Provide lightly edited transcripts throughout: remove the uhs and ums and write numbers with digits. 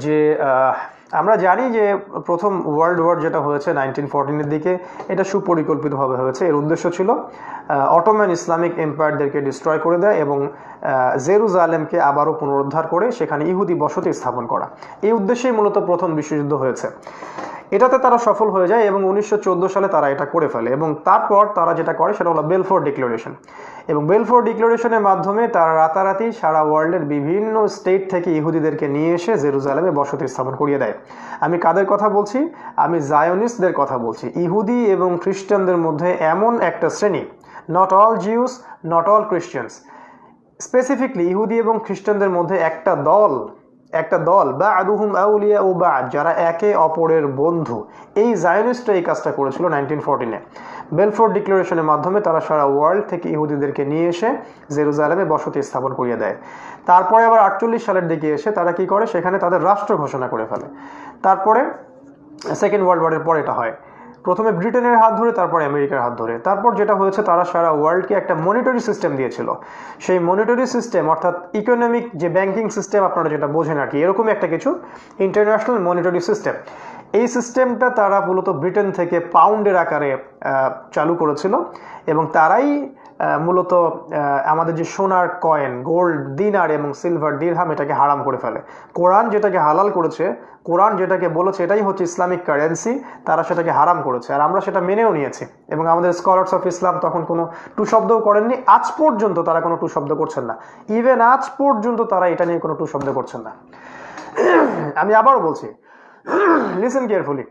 যে আমরা জানি যে প্রথম ওয়ার্ল্ড ওয়ার যেটা হয়েছে 1914-এর দিকে, এটা সুপরিকল্পিতভাবে হয়েছে। এর উদ্দেশ্য ছিল অটোমান ইসলামিক এম্পায়ারদেরকে ডিস্ট্রয় করে দেয় এবং জেরুজালেমকে আবারও পুনরুদ্ধার করে সেখানে ইহুদি বসতি স্থাপন করা। এই উদ্দেশ্যেই মূলত প্রথম বিশ্বযুদ্ধ হয়েছে। এটাতে তারা সফল হয়ে যায় এবং 1914 সালে তারা এটা করে ফেলে। এবং তারপর তারা যেটা করে সেটা হলো বেলফোর ডিক্লারেশন। এবং বেলফোর ডিক্লারেশনের মাধ্যমে তারা রাতারাতি সারা ওয়ার্ল্ডের বিভিন্ন স্টেট থেকে ইহুদিদেরকে নিয়ে এসে জেরুজালেমে বসতি স্থাপন করিয়ে দেয়। আমি কাদের কথা বলছি? আমি জায়োনিস্টদের কথা বলছি। ইহুদি এবং খ্রিস্টানদের মধ্যে এমন একটা শ্রেণী, not all Jews, not all Christians, specifically ইহুদি এবং খ্রিস্টানদের মধ্যে একটা দল বা আদুহুম আউলিয়া ও বা, যারা একে অপরের বন্ধু। এই জায়োনিস্টরা এই কাজটা করেছিল 1914-এ। বেলফোর ডিক্লারেশনের মাধ্যমে তারা সারা ওয়ার্ল্ড থেকে ইহুদিদেরকে নিয়ে এসে জেরুজালেমে বসতি স্থাপন করিয়ে দেয়। তারপরে আবার 48 সালের দিকে এসে তারা কি করে, সেখানে তাদের রাষ্ট্র ঘোষণা করে ফেলে। তারপরে সেকেন্ড ওয়ার্ল্ড ওয়ারের পর এটা হয়, প্রথমে ব্রিটেনের হাত ধরে, তারপর আমেরিকার হাত ধরে। তারপর যেটা হয়েছে, তারা সারা ওয়ার্ল্ডকে একটা মনিটরি সিস্টেম দিয়েছিল। সেই মনিটরি সিস্টেম অর্থাৎ ইকোনমিক যে ব্যাংকিং সিস্টেম আপনারা যেটা বোঝেন আর কি, এরকমই একটা কিছু ইন্টারন্যাশনাল মনিটরি সিস্টেম। এই সিস্টেমটা তারা মূলত ব্রিটেন থেকে পাউন্ডের আকারে চালু করেছিল এবং তারাই মূলত আমাদের যে সোনার কয়েন, গোল্ড দিনার এবং সিলভার দিরহাম, এটাকে হারাম করে ফেলে। কোরআন যেটাকে হালাল করেছে, কোরআন যেটাকে বলেছে এটাই হচ্ছে ইসলামিক কারেন্সি, তারা সেটাকে হারাম করেছে। আর আমরা সেটা মেনেও নিয়েছি এবং আমাদের স্কলার্স অফ ইসলাম তখন কোনো টু শব্দও করেননি। আজ পর্যন্ত তারা কোনো টু শব্দ করছেন না। ইভেন আজ পর্যন্ত তারা এটা নিয়ে কোনো টু শব্দ করছেন না। আমি আবারও বলছি, লিসেন কেয়ারফুলি,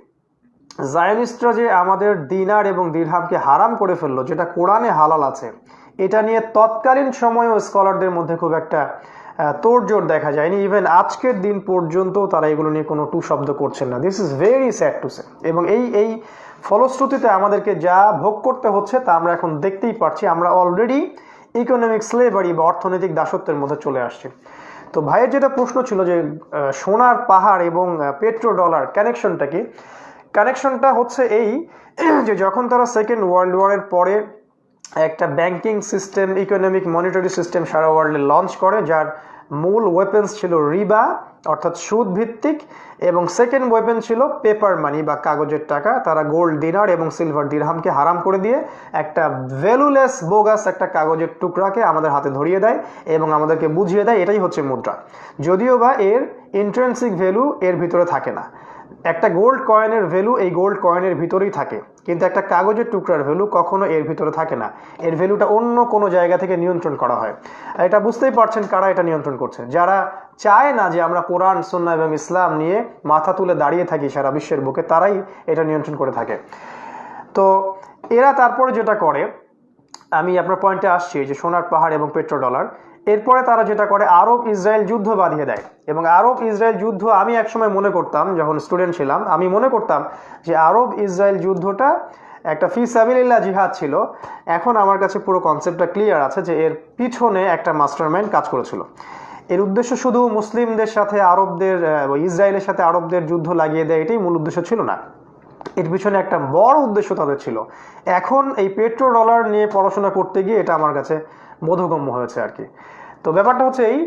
জায়নিস্টরা যে আমাদের দিনার এবং দিরহামকে হারাম করে ফেললো, যেটা কোরআনে হালাল আছে, এটা নিয়ে তৎকালীন সময়েও স্কলারদের মধ্যে খুব একটা তোড়জোড় দেখা যায়নি। ইভেন আজকের দিন পর্যন্ত তারা এগুলো নিয়ে কোনো টু শব্দ করছেন না। This is very sad to say. এবং এই ফলশ্রুতিতে আমাদেরকে যা ভোগ করতে হচ্ছে তা আমরা এখন দেখতেই পাচ্ছি। আমরা অলরেডি ইকোনমিক স্লেভারি বা অর্থনৈতিক দাসত্বের মধ্যে চলে আসছি। তো ভাইয়ের যেটা প্রশ্ন ছিল যে সোনার পাহাড় এবং পেট্রো ডলার কানেকশনটা কি? কানেকশনটা হচ্ছে এই যে যখন তারা সেকেন্ড ওয়ার্ল্ড ওয়ারের পরে একটা banking system, economic monetary system সারা ওয়ার্ল্ডে লঞ্চ করে, যার মূল ওয়েপেন্স ছিল রিবা অর্থাৎ সুদ ভিত্তিক, এবং সেকেন্ড ওয়েপেন ছিল পেপার মানি বা কাগজের টাকা। তারা গোল্ড দিনার এবং সিলভার দিরহামকে হারাম করে দিয়ে একটা ভ্যালুলেস বোগাস একটা কাগজের টুকরাকে আমাদের হাতে ধরিয়ে দেয় এবং আমাদেরকে বুঝিয়ে দেয় এটাই হচ্ছে মুদ্রা, যদিও বা এর ইন্ট্রেন্সিক ভ্যালু এর ভিতরে থাকে না। একটা গোল্ড কয়েনের ভ্যালু এই গোল্ড কয়েনের ভিতরেই থাকে, কিন্তু একটা কাগজের টুকরার ভ্যালু কখনো এর ভিতরে থাকে না। এর ভ্যালুটা অন্য কোনো জায়গা থেকে নিয়ন্ত্রণ করা হয়। এটা বুঝতেই পারছেন কারা এটা নিয়ন্ত্রণ করছে। যারা চায় না যে আমরা কোরআন, সুন্নাহ এবং ইসলাম নিয়ে মাথা তুলে দাঁড়িয়ে থাকি সারা বিশ্বের বুকে, তারাই এটা নিয়ন্ত্রণ করে থাকে। তো এরা তারপরে যেটা করে, আমি আপনার পয়েন্টে আসছি যে সোনার পাহাড় এবং পেট্রো ডলার, এরপরে তারা যেটা করে আরব ইসরায়েল যুদ্ধ বাঁধিয়ে দেয়। এবং আরব ইসরায়েল যুদ্ধ, আমি একসময় মনে করতাম যখন স্টুডেন্ট ছিলাম, আমি মনে করতাম যে আরব ইসরায়েল যুদ্ধটা একটা ফি সাবিলিল্লাহ জিহাদ ছিল। এখন আমার কাছে পুরো কনসেপ্টটা ক্লিয়ার আছে যে এর পিছনে একটা মাস্টারমাইন্ড কাজ করেছিল। এর উদ্দেশ্য শুধু মুসলিমদের সাথে আরবদের, ইসরায়েলের সাথে আরবদের যুদ্ধ লাগিয়ে দেয়, এটাই মূল উদ্দেশ্য ছিল না। এর পিছনে একটা বড় উদ্দেশ্য তাদের ছিল। এখন এই পেট্রো ডলার নিয়ে পড়াশোনা করতে গিয়ে এটা আমার কাছে বোধগম্য হয়েছে আর কি। তো ব্যাপারটা হচ্ছে এই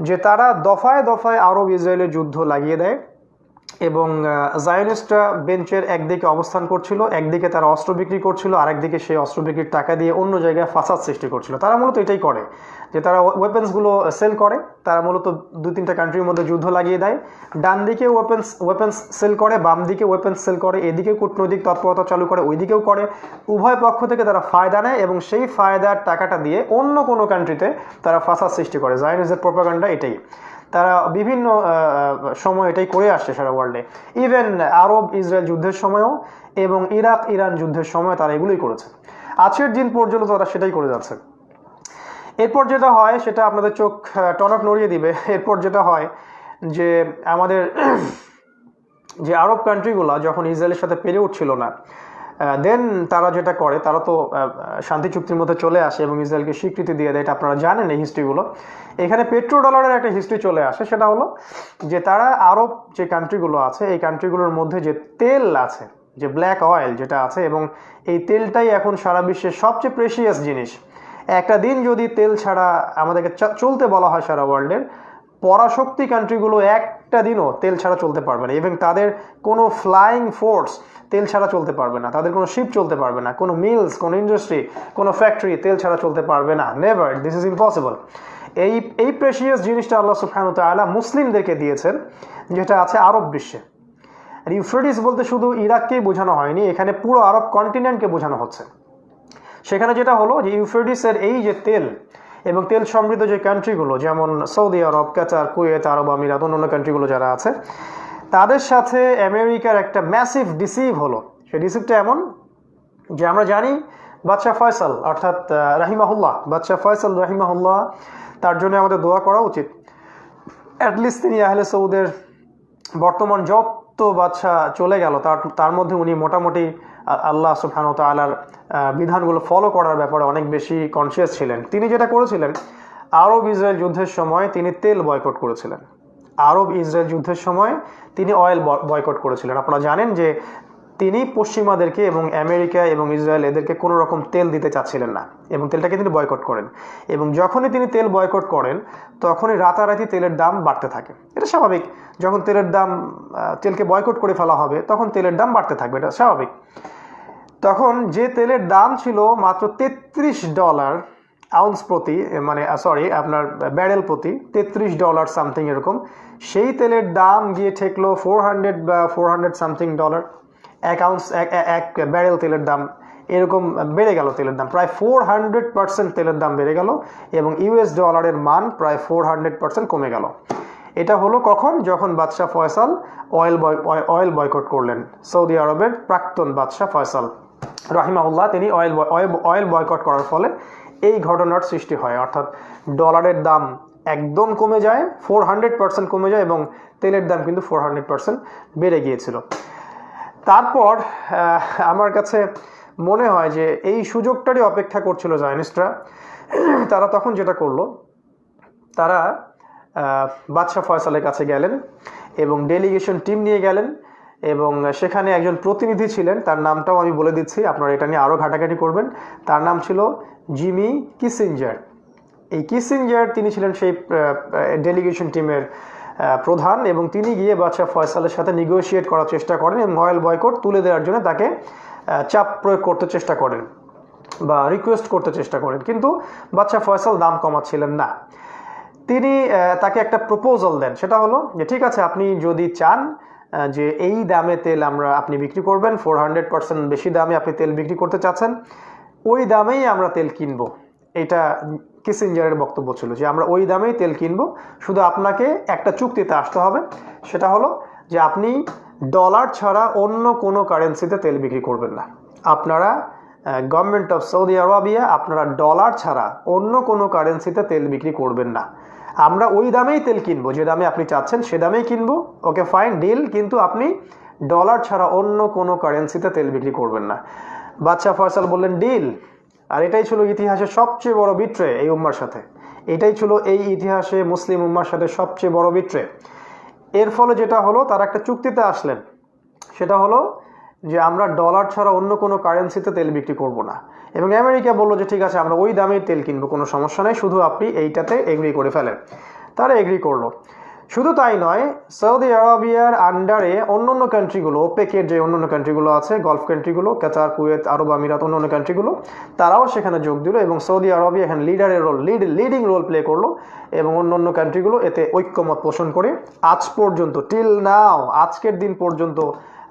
যে তারা দফায় দফায় আরব ইসরায়েলের যুদ্ধ লাগিয়ে দেয় এবং জায়নিস্টরা বেঞ্চের একদিকে অবস্থান করছিল, একদিকে তারা অস্ত্র বিক্রি করছিল, আরেকদিকে সেই অস্ত্র বিক্রির টাকা দিয়ে অন্য জায়গায় ফাসাদ সৃষ্টি করছিল। তারা মূলত এটাই করে যে তারা ওয়েপেন্সগুলো সেল করে। তারা মূলত 2-3টা কান্ট্রির মধ্যে যুদ্ধ লাগিয়ে দেয়। ডান দিকে ওয়েপেন্স সেল করে, বাম দিকে ওয়েপেন্স সেল করে, এদিকে কূটনৈতিক তৎপরতা চালু করে, ওইদিকেও করে। উভয় পক্ষ থেকে তারা ফায়দা নেয় এবং সেই ফায়দার টাকাটা দিয়ে অন্য কোনো কান্ট্রিতে তারা ফাসাদ সৃষ্টি করে। জায়নিস্টদের প্রোপাগান্ডা এটাই। তারা বিভিন্ন সময় এটাই করে আসছে সারা ওয়ার্ল্ডে। ইভেন আরব ইসরায়েল যুদ্ধের সময়ও এবং ইরাক ইরান যুদ্ধের সময় তারা এগুলোই করেছে। আজকের দিন পর্যন্ত তারা সেটাই করে যাচ্ছে। এরপর যেটা হয় সেটা আপনাদের চোখ টনক নড়িয়ে দিবে। এরপর যেটা হয় যে আমাদের যে আরব কান্ট্রিগুলো যখন ইসরায়েলের সাথে পেরে উঠছিল না, দেন তারা যেটা করে, তারা তো শান্তি চুক্তির মধ্যে চলে আসে এবং ইসরায়েলকে স্বীকৃতি দিয়ে দেয়। এটা আপনারা জানেন এই হিস্ট্রিগুলো। এখানে পেট্রো ডলারের একটা হিস্ট্রি চলে আসে, সেটা হলো যে তারা আরব যে কান্ট্রিগুলো আছে এই কান্ট্রিগুলোর মধ্যে যে তেল আছে, যে ব্ল্যাক অয়েল যেটা আছে, এবং এই তেলটাই এখন সারা বিশ্বের সবচেয়ে প্রেশিয়াস জিনিস। একটা দিন যদি তেল ছাড়া আমাদেরকে চলতে বলা হয় সারা ওয়ার্ল্ডের, পরাশক্তি কান্ট্রিগুলো 1 একটা দিনও তেল ছাড়া চলতে পারবে না। ইভেন তাদের কোনো ফ্লাইং ফোর্স তেল ছাড়া চলতে পারবে না, তাদের কোনো শিপ চলতে পারবে না, কোনো মিলস, কোনো ইন্ডাস্ট্রি, কোনো ফ্যাক্টরি তেল ছাড়া চলতে পারবে না। Never, this is impossible. এই প্রেশিয়াস জিনিসটা আল্লাহ সুবহানাহু ওয়া তাআলা মুসলিমদেরকে দিয়েছেন, যেটা আছে আরব বিশ্বে। আর ইউফ্রেটিস বলতে শুধু ইরাককেই বোঝানো হয়নি, এখানে পুরো আরব কন্টিনেন্টকে বোঝানো হচ্ছে। সেখানে যেটা হলো যে ইউফ্রেটিসের এই যে তেল এবং তেল সমৃদ্ধ যে কান্ট্রিগুলো, যেমন সৌদি আরব, কাতার, কুয়েত, আরব আমিরাত, অন্যান্য কান্ট্রিগুলো যারা আছে, তাদের সাথে আমেরিকার একটা ম্যাসিভ ডিসিভ হলো। সেই ডিসিভটা এমন যে আমরা জানি বাদশাহ ফয়সাল অর্থাৎ রাহিমাহুল্লাহ, বাদশাহ ফয়সাল রাহিমাহুল্লাহ, তার জন্য আমাদের দোয়া করা উচিত। অ্যাটলিস্ট তিনি আহলে সৌদের বর্তমান যত বাদশাহ চলে গেল তার মধ্যে উনি মোটামুটি আল্লাহ সুবহানাহু ওয়া তাআলার বিধানগুলো ফলো করার ব্যাপারে অনেক বেশি কনসিয়াস ছিলেন। তিনি যেটা করেছিলেন, আরব ইসরায়েল যুদ্ধের সময় তিনি তেল বয়কট করেছিলেন। আরব ইসরায়েল যুদ্ধের সময় তিনি অয়েল বয়কট করেছিলেন। আপনারা জানেন যে তিনি পশ্চিমাদেরকে এবং আমেরিকা এবং ইসরায়েল এদেরকে কোনো রকম তেল দিতে চাচ্ছিলেন না এবং তেলটাকে তিনি বয়কট করেন। এবং যখনই তিনি তেল বয়কট করেন তখনই রাতারাতি তেলের দাম বাড়তে থাকে। এটা স্বাভাবিক, যখন তেলকে বয়কট করে ফেলা হবে তখন তেলের দাম বাড়তে থাকবে, এটা স্বাভাবিক। তখন যে তেলের দাম ছিল মাত্র $33 আউন্স প্রতি, মানে আপনার ব্যারেল প্রতি $33 সামথিং এরকম, সেই তেলের দাম গিয়ে ঠেকলো 400 বা 400 সামথিং ডলার এক ব্যারেল তেলের দাম। এরকম বেড়ে গেল তেলের দাম, প্রায় 400% তেলের দাম বেড়ে গেল এবং ইউএস ডলারের মান প্রায় 400% কমে গেল। এটা হলো কখন? যখন বাদশাহ ফয়সাল অয়েল বয়কট করলেন। সৌদি আরবের প্রাক্তন বাদশাহ ফয়সাল রাহিমাহুল্লাহ তিনি অয়েল বয়কট করার ফলে এই ঘটনার সৃষ্টি হয়, অর্থাৎ ডলারের দাম একদম কমে যায়, 400% কমে যায় এবং তেলের দাম কিন্তু 400% বেড়ে গিয়েছিল। তারপর আমার কাছে মনে হয় যে এই সুযোগটারই অপেক্ষা করছিল জায়নিস্টরা। তারা তখন যেটা করলো, তারা বাদশাহ ফয়সালের কাছে গেলেন এবং ডেলিগেশন টিম নিয়ে গেলেন এবং সেখানে একজন প্রতিনিধি ছিলেন, তার নামটাও আমি বলে দিচ্ছি, আপনারা এটা নিয়ে আরও ঘাটাঘাটি করবেন। তার নাম ছিল জিমি কিসিঞ্জার। এই কিসিঞ্জার তিনি ছিলেন সেই ডেলিগেশন টিমের প্রধান এবং তিনি গিয়ে বাদশাহ ফয়সালের সাথে নেগোশিয়েট করার চেষ্টা করেন এবং অয়েল বয়কট তুলে দেওয়ার জন্য তাকে চাপ প্রয়োগ করতে চেষ্টা করেন বা রিকোয়েস্ট করতে চেষ্টা করেন, কিন্তু বাদশাহ ফয়সাল দাম কমাচ্ছিলেন না। তিনি তাকে একটা প্রপোজাল দেন, সেটা হলো যে ঠিক আছে, আপনি যদি চান যে এই দামে তেল আপনি বিক্রি করবেন, 400% বেশি দামে আপনি তেল বিক্রি করতে চাচ্ছেন, ওই দামেই আমরা তেল কিনবো। এটা কিসিঞ্জারের বক্তব্য ছিল যে আমরা ওই দামেই তেল কিনবো, শুধু আপনাকে একটা চুক্তিতে আসতে হবে, সেটা হলো যে আপনি ডলার ছাড়া অন্য কোনো কারেন্সিতে তেল বিক্রি করবেন না। আপনারা গভর্নমেন্ট অফ সৌদি আরবিয়া, আপনারা ডলার ছাড়া অন্য কোনো কারেন্সিতে তেল বিক্রি করবেন না। আমরা ওই দামেই তেল কিনবো, যে দামে আপনি চাচ্ছেন সে দামেই কিনবো। ওকে, ফাইন, ডিল, কিন্তু আপনি ডলার ছাড়া অন্য কোনো কারেন্সিতে তেল বিক্রি করবেন না। বাদশাহ ফয়সাল বললেন ডিল। আর এটাই ছিল ইতিহাসের সবচেয়ে বড় বিট্রে এই উম্মার সাথে। এটাই ছিল এই ইতিহাসে মুসলিম উম্মার সাথে সবচেয়ে বড় বিট্রে। এর ফলে যেটা হলো, তারা একটা চুক্তিতে আসলেন, সেটা হলো যে আমরা ডলার ছাড়া অন্য কোনো কারেন্সিতে তেল বিক্রি করব না। এবং আমেরিকা বললো যে ঠিক আছে, আমরা ওই দামেই তেল কিনবো, কোনো সমস্যা নেই, শুধু আপনি এইটাতে এগ্রি করে ফেলেন। তারা এগ্রি করলো। শুধু তাই নয়, সৌদি আরবিয়ার আন্ডারে অন্যান্য কান্ট্রিগুলো, ওপেকের যে অন্যান্য কান্ট্রিগুলো আছে, গলফ কান্ট্রিগুলো, কাতার, কুয়েত, আরব আমিরাত, অন্যান্য কান্ট্রিগুলো, তারাও সেখানে যোগ দিল এবং সৌদি আরবিয়া এখানে লিডিং রোল প্লে করলো এবং অন্যান্য কান্ট্রিগুলো এতে ঐক্যমত পোষণ করে আজ পর্যন্ত, টিল নাও, আজকের দিন পর্যন্ত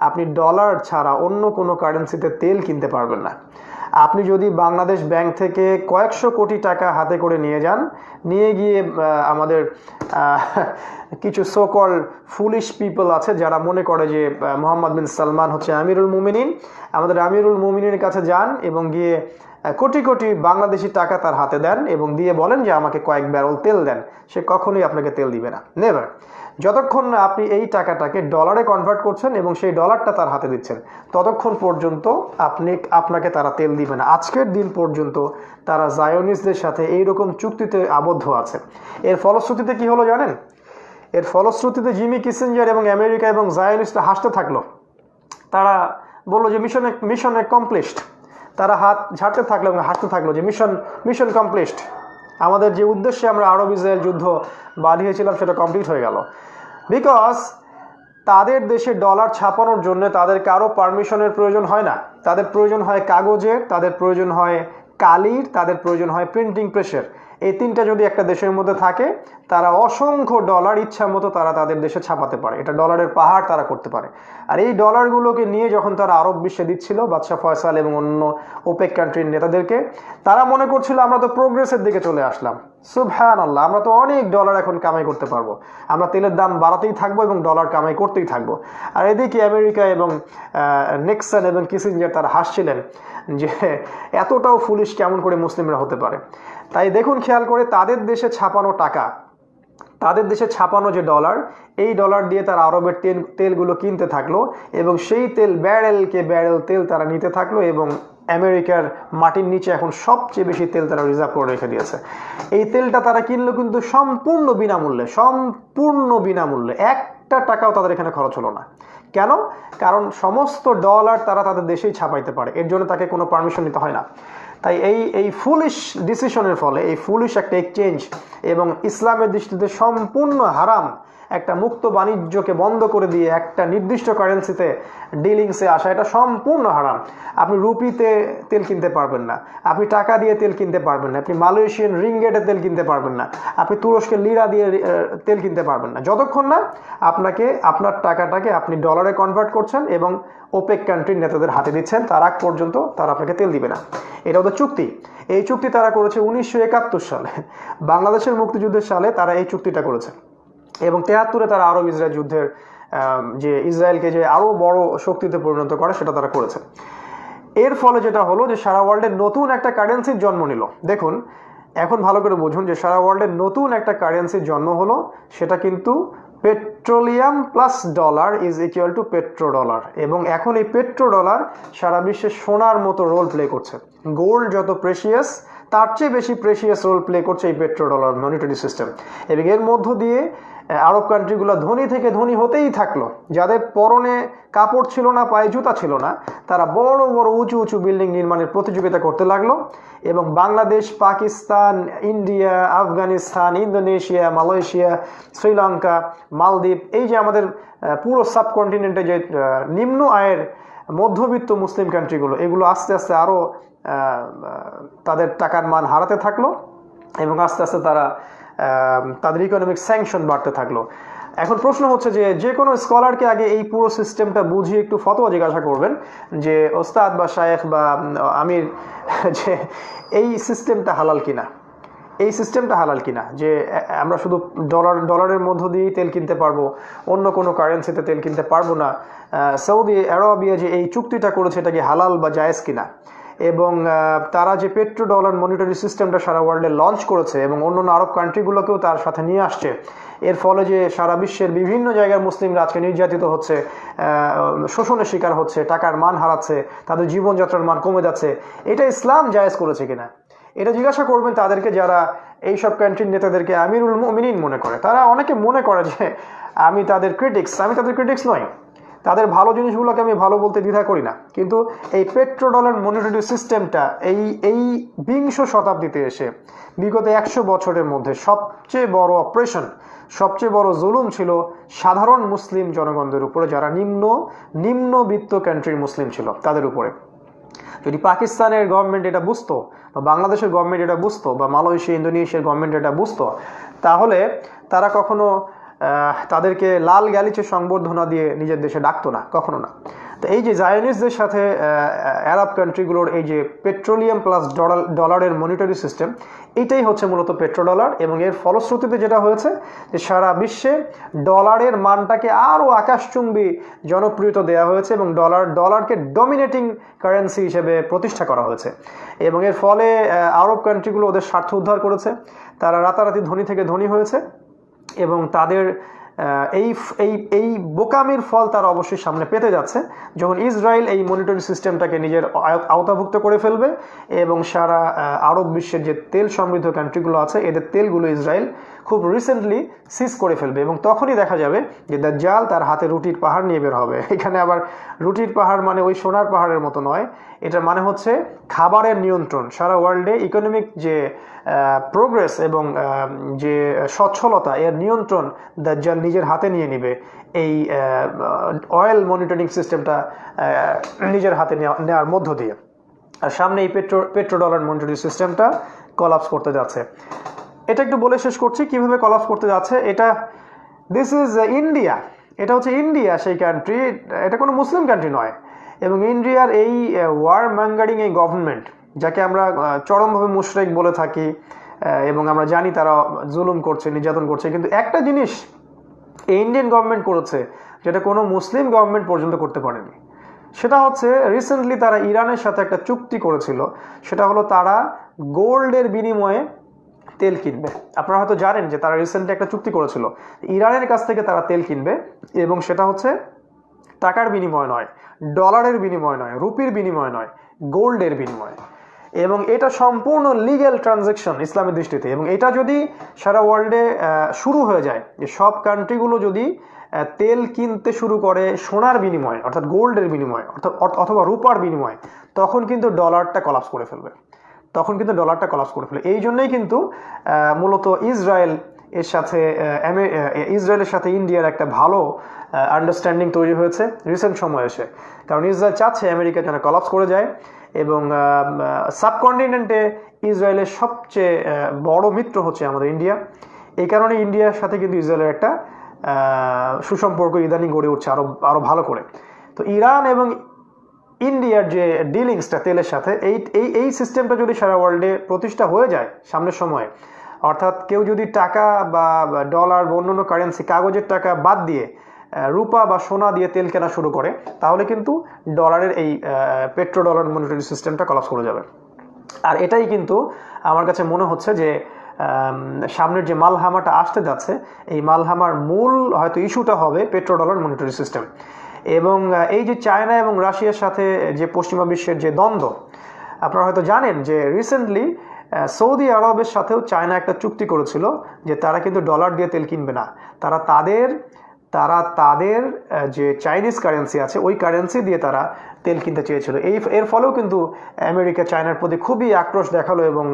আপনি ডলার ছাড়া অন্য কোনো কারেন্সিতে তেল কিনতে পারবেন না। আপনি যদি বাংলাদেশ ব্যাংক থেকে কয়েকশো কোটি টাকা হাতে করে নিয়ে গিয়ে আমাদের কিছু সোকল ফুলিশ পিপল আছে যারা মনে করে যে মোহাম্মদ বিন সালমান হচ্ছে আমিরুল মুমিনিন, আমাদের আমিরুল মুমিনের কাছে যান এবং গিয়ে কোটি কোটি বাংলাদেশি টাকা তার হাতে দেন এবং দিয়ে বলেন যে আমাকে কয়েক ব্যারেল তেল দেন, সে কখনোই আপনাকে তেল দিবে না, নেভার। যতক্ষণ না আপনি এই টাকাটাকে ডলারে কনভার্ট করছেন এবং সেই ডলারটা তার হাতে দিচ্ছেন, ততক্ষণ পর্যন্ত আপনাকে তারা তেল দিবে না। আজকের দিন পর্যন্ত তারা জায়োনিস্টদের সাথে এইরকম চুক্তিতে আবদ্ধ আছে। এর ফলশ্রুতিতে কি হলো জানেন? এর ফলশ্রুতিতে জিমি কিসিঞ্জার এবং আমেরিকা এবং জায়োনিস্টরা হাসতে থাকলো। তারা বললো যে মিশন অ্যাকমপ্লিশড। তারা হাত ঝাড়তে থাকলো এবং হাসতে থাকলো যে মিশন কমপ্লিশড, আমাদের যে উদ্দেশ্যে আমরা আরব ইসরায়েল যুদ্ধ বাঁধিয়েছিলাম সেটা কমপ্লিট হয়ে গেল। বিকজ তাদের দেশে ডলার ছাপানোর জন্য তাদের কারো পারমিশনের প্রয়োজন হয় না। তাদের প্রয়োজন হয় কাগজের, তাদের প্রয়োজন হয় কালির, তাদের প্রয়োজন হয় প্রিন্টিং প্রেসের। এই তিনটা যদি একটা দেশের মধ্যে থাকে, তারা অসংখ্য ডলার ইচ্ছা মতো তারা তাদের দেশে ছাপাতে পারে। এটা ডলারের পাহাড় তারা করতে পারে। আর এই ডলারগুলোকে নিয়ে যখন তারা আরব বিশ্বে দিচ্ছিল বাদশাহ ফয়সাল এবং অন্য ওপেক কান্ট্রির নেতাদেরকে, তারা মনে করছিল আমরা তো প্রোগ্রেসের দিকে চলে আসলাম, সুবহানাল্লাহ, আমরা তো অনেক ডলার এখন কামাই করতে পারবো, আমরা তেলের দাম বাড়াতেই থাকবো এবং ডলার কামাই করতেই থাকবো। আর এদিকে আমেরিকা এবং নিক্সন এবং কিসিঞ্জার তারা হাসছিলেন যে এতটাও ফুলিশ কেমন করে মুসলিমরা হতে পারে। তাই দেখুন খেয়াল করে, তাদের দেশে ছাপানো টাকা, তাদের দেশে ছাপানো যে ডলার, এই ডলার দিয়ে তারা আরবের তেলগুলো কিনতে থাকলো এবং সেই তেল ব্যারেলকে ব্যারেল তেল তারা নিতে থাকলো এবং আমেরিকার মাটির নিচে এখন সবচেয়ে বেশি তেল তারা রিজার্ভ করে রেখে দিয়েছে। এই তেলটা তারা কিনলো কিন্তু সম্পূর্ণ বিনামূল্যে, সম্পূর্ণ বিনামূল্যে, একটা টাকাও তাদের এখানে খরচ হলো না। কেন? কারণ সমস্ত ডলার তারা তাদের দেশেই ছাপাইতে পারে, এর জন্য তাকে কোনো পারমিশন নিতে হয় না। তাই এই ফুলিশ ডিসিশনের ফলে, এই ফুলিশ একটা এক্সচেঞ্জ এবং ইসলামের দৃষ্টিতে সম্পূর্ণ হারাম একটা মুক্ত বাণিজ্যকে বন্ধ করে দিয়ে একটা নির্দিষ্ট কারেন্সিতে ডিলিংসে আসা, এটা সম্পূর্ণ হারাম। আপনি রুপিতে তেল কিনতে পারবেন না, আপনি টাকা দিয়ে তেল কিনতে পারবেন না, আপনি মালয়েশিয়ান রিঙ্গেটে তেল কিনতে পারবেন না, আপনি তুরস্কের লিরা দিয়ে তেল কিনতে পারবেন না, যতক্ষণ না আপনাকে আপনার টাকাটাকে আপনি ডলারে কনভার্ট করছেন এবং ওপেক কান্ট্রির নেতাদের হাতে দিচ্ছেন, তার আগ পর্যন্ত তারা আপনাকে তেল দিবে না। এটা ওদের চুক্তি। এই চুক্তি তারা করেছে 1971 সালে, বাংলাদেশের মুক্তিযুদ্ধের সালে তারা এই চুক্তিটা করেছে এবং 73-এ তারা আরব ইসরায়েল যুদ্ধের যে ইসরায়েলকে যে আরও বড় শক্তিতে পরিণত করে সেটা তারা করেছে। এর ফলে যেটা হলো যে সারা ওয়ার্ল্ডের নতুন একটা কারেন্সির জন্ম নিল। দেখুন এখন ভালো করে বুঝুন যে সারা ওয়ার্ল্ডের নতুন একটা কারেন্সির জন্ম হলো, সেটা কিন্তু petroleum plus dollar is equal to petro dollar. এবং এখন এই পেট্রো ডলার সারা বিশ্বে সোনার মতো রোল প্লে করছে। গোল্ড যত প্রেশিয়াস, তার চেয়ে বেশি প্রেশিয়াস রোল প্লে করছে এই পেট্রো ডলার মনিটারি সিস্টেম। এবং এর মধ্য দিয়ে আরব কান্ট্রিগুলো ধনী থেকে ধনী হতেই থাকলো। যাদের পরনে কাপড় ছিল না, পায়ে জুতা ছিল না, তারা বড় বড় উঁচু উঁচু বিল্ডিং নির্মাণের প্রতিযোগিতা করতে লাগলো এবং Bangladesh, Pakistan, India, Afghanistan, Indonesia, Malaysia, Sri Lanka, মালদ্বীপ, এই যে আমাদের পুরো সাবকন্টিনেন্টে যে নিম্ন আয়ের মধ্যবিত্ত মুসলিম কান্ট্রিগুলো, এগুলো আস্তে আস্তে আরও তাদের টাকার মান হারাতে থাকলো এবং আস্তে আস্তে তারা তাদের ইকোনমিক স্যাংশন বাড়তে থাকলো। এখন প্রশ্ন হচ্ছে যে কোনো স্কলারকে আগে এই পুরো সিস্টেমটা বুঝিয়ে একটু ফতোয়া জিজ্ঞাসা করবেন যে ওস্তাদ বা শায়েখ বা আমির, যে এই সিস্টেমটা হালাল কিনা, এই সিস্টেমটা হালাল কিনা, যে আমরা শুধু ডলারের মধ্য দিয়েই তেল কিনতে পারবো, অন্য কোনো কারেন্সিতে তেল কিনতে পারবো না। সৌদি আরবিয়া যে এই চুক্তিটা করেছে এটা কি হালাল বা জায়েজ কিনা, এবং তারা যে পেট্রো ডলার মনিটারি সিস্টেমটা সারা ওয়ার্ল্ডে লঞ্চ করেছে এবং অন্যান্য আরব কান্ট্রিগুলোকেও তার সাথে নিয়ে আসছে, এর ফলে যে সারা বিশ্বের বিভিন্ন জায়গার মুসলিমরা আজকে নির্যাতিত হচ্ছে, শোষণের শিকার হচ্ছে, টাকার মান হারাচ্ছে, তাদের জীবনযাত্রার মান কমে যাচ্ছে, এটা ইসলাম জায়েজ করেছে কিনা, এটা জিজ্ঞাসা করবেন তাদেরকে যারা এই সব কান্ট্রির নেতাদেরকে আমিরুল মুমিনিন মনে করে। তারা অনেকে মনে করে যে আমি তাদের ক্রিটিক্স নয়, তাদের ভালো জিনিসগুলোকে আমি ভালো বলতে দ্বিধা করি না, কিন্তু এই পেট্রো ডলার মনিটারি সিস্টেমটা এই বিংশ শতাব্দীতে এসে বিগত 100 বছরের মধ্যে সবচেয়ে বড় অপারেশন, সবচেয়ে বড় জুলুম ছিল সাধারণ মুসলিম জনগণদের উপরে, যারা নিম্নবিত্ত কান্ট্রির মুসলিম ছিল তাদের উপরে। যদি পাকিস্তানের গভর্নমেন্ট এটা বুঝতো, বা বাংলাদেশের গভর্নমেন্ট এটা বুঝতো, বা মালয়েশিয়া, ইন্দোনেশিয়ার গভর্নমেন্ট এটা বুঝতো, তাহলে তারা কখনো তাদেরকে লাল গ্যালিচে সংবর্ধনা দিয়ে নিজের দেশে ডাকতো না, কখনো না। তো এই যে জায়নিস্টদের সাথে আরব কান্ট্রিগুলোর এই যে পেট্রোলিয়াম প্লাস ডলারের মনিটারি সিস্টেম, এইটাই হচ্ছে মূলত পেট্রো ডলার। এবং এর ফলশ্রুতিতে যেটা হয়েছে যে সারা বিশ্বে ডলারের মানটাকে আরও আকাশচুম্বী জনপ্রিয়তা দেওয়া হয়েছে এবং ডলারকে ডমিনেটিং কারেন্সি হিসেবে প্রতিষ্ঠা করা হয়েছে। এবং এর ফলে আরব কান্ট্রিগুলো ওদের স্বার্থ উদ্ধার করেছে, তারা রাতারাতি ধনী থেকে ধনী হয়েছে এবং তাদের এই বোকামির ফল তারা অবশ্যই সামনে পেতে যাচ্ছে যখন ইসরায়েল এই মনিটরি সিস্টেমটাকে নিজের আওতাভুক্ত করে ফেলবে এবং সারা আরব বিশ্বের যে তেল সমৃদ্ধ কান্ট্রিগুলো আছে এদের তেলগুলো ইসরায়েল খুব রিসেন্টলি সিজ করে ফেলবে, এবং তখনই দেখা যাবে যে দাজ্জাল তার হাতে রুটির পাহাড় নিয়ে বের হবে। এখানে আবার রুটির পাহাড় মানে ওই সোনার পাহাড়ের মতো নয়, এটার মানে হচ্ছে খাবারের নিয়ন্ত্রণ। সারা ওয়ার্ল্ডে ইকোনমিক যে প্রোগ্রেস এবং যে সচ্ছলতা, এর নিয়ন্ত্রণ দাজ্জাল নিজের হাতে নিয়ে নেবে। এই অয়েল মনিটরিং সিস্টেমটা নিজের হাতে নেওয়ার মধ্য দিয়ে। আর সামনে এই পেট্রো ডলার মনিটরিং সিস্টেমটা কলাপস করতে যাচ্ছে। এটা একটু বলে শেষ করছি কিভাবে কলাপস করতে যাচ্ছে। দিস ইজ ইন্ডিয়া, এটা হচ্ছে ইন্ডিয়া সেই কান্ট্রি, এটা কোনো মুসলিম কান্ট্রি নয়। এবং ইন্ডিয়ার এই ওয়ার ম্যাঙ্গারিং এই গভর্নমেন্ট, যাকে আমরা চরমভাবে মুশরিক বলে থাকি, এবং আমরা জানি তারা জুলুম করছে, নির্যাতন করছে, কিন্তু একটা জিনিস ইন্ডিয়ান গভর্নমেন্ট করেছে যেটা কোনো মুসলিম গভর্নমেন্ট পর্যন্ত করতে পারেনি। সেটা হচ্ছে রিসেন্টলি তারা ইরানের সাথে একটা চুক্তি করেছিল, সেটা হলো তারা গোল্ডের বিনিময়ে তেল কিনবে। আপনারা হয়তো জানেন যে তারা রিসেন্টলি একটা চুক্তি করেছিল, ইরানের কাছ থেকে তারা তেল কিনবে, এবং সেটা হচ্ছে টাকার বিনিময় নয়, ডলারের বিনিময় নয়, রুপির বিনিময় নয়, গোল্ডের বিনিময়ে। এবং এটা সম্পূর্ণ লিগ্যাল ট্রানজ্যাকশন ইসলামের দৃষ্টিতে। এবং এটা যদি সারা ওয়ার্ল্ডে শুরু হয়ে যায়, যে সব কান্ট্রিগুলো যদি তেল কিনতে শুরু করে সোনার বিনিময়ে, অর্থাৎ গোল্ডের বিনিময়ে, অথবা রূপার বিনিময়ে, তখন কিন্তু ডলারটা কলাপস করে ফেলবে। এই জন্যই কিন্তু মূলত ইসরায়েলের সাথে ইন্ডিয়ার একটা ভালো আন্ডারস্ট্যান্ডিং তৈরি হয়েছে রিসেন্ট সময়ে এসে। কারণ ইসরায়েল চাচ্ছে আমেরিকা যেন কলাপস করে যায়, এবং সাবকন্টিনেন্টে ইসরায়েলের সবচেয়ে বড় মিত্র হচ্ছে আমাদের ইন্ডিয়া। এই কারণে ইন্ডিয়ার সাথে কিন্তু ইসরায়েলের একটা সুসম্পর্ক ইদানিং গড়ে উঠছে আরো ভালো করে। তো ইরান এবং ইন্ডিয়ার যে ডিলিংসটা তেলের সাথে, এই সিস্টেমটা যদি সারা ওয়ার্ল্ডে প্রতিষ্ঠা হয়ে যায় সামনের সময়ে, অর্থাৎ কেউ যদি টাকা বা ডলার বা অন্যান্য কারেন্সি, কাগজের টাকা বাদ দিয়ে রূপা বা সোনা দিয়ে তেল কেনা শুরু করে, তাহলে কিন্তু ডলারের এই পেট্রো ডলার মনিটরি সিস্টেমটা কলাপস করে যাবে। আর এটাই কিন্তু আমার কাছে মনে হচ্ছে যে সামনের যে মালহামাটা আসতে যাচ্ছে, এই মালহামার মূল হয়তো ইস্যুটা হবে পেট্রো ডলার মনিটরি সিস্টেম। এবং এই যে চায়না এবং রাশিয়ার সাথে যে পশ্চিমা বিশ্বের যে দ্বন্দ্ব, আপনারা হয়তো জানেন যে রিসেন্টলি সৌদি আরবের সাথেও চায়না একটা চুক্তি করেছিল যে তারা কিন্তু ডলার দিয়ে তেল কিনবে না, তারা তাদের যে চাইনিজ কারেন্সি আছে ওই কারেন্সি দিয়ে তারা তেল কিনতে চেয়েছিল। এর ফলেও কিন্তু আমেরিকা চায়নার প্রতি খুবই আক্রোশ দেখালো, এবং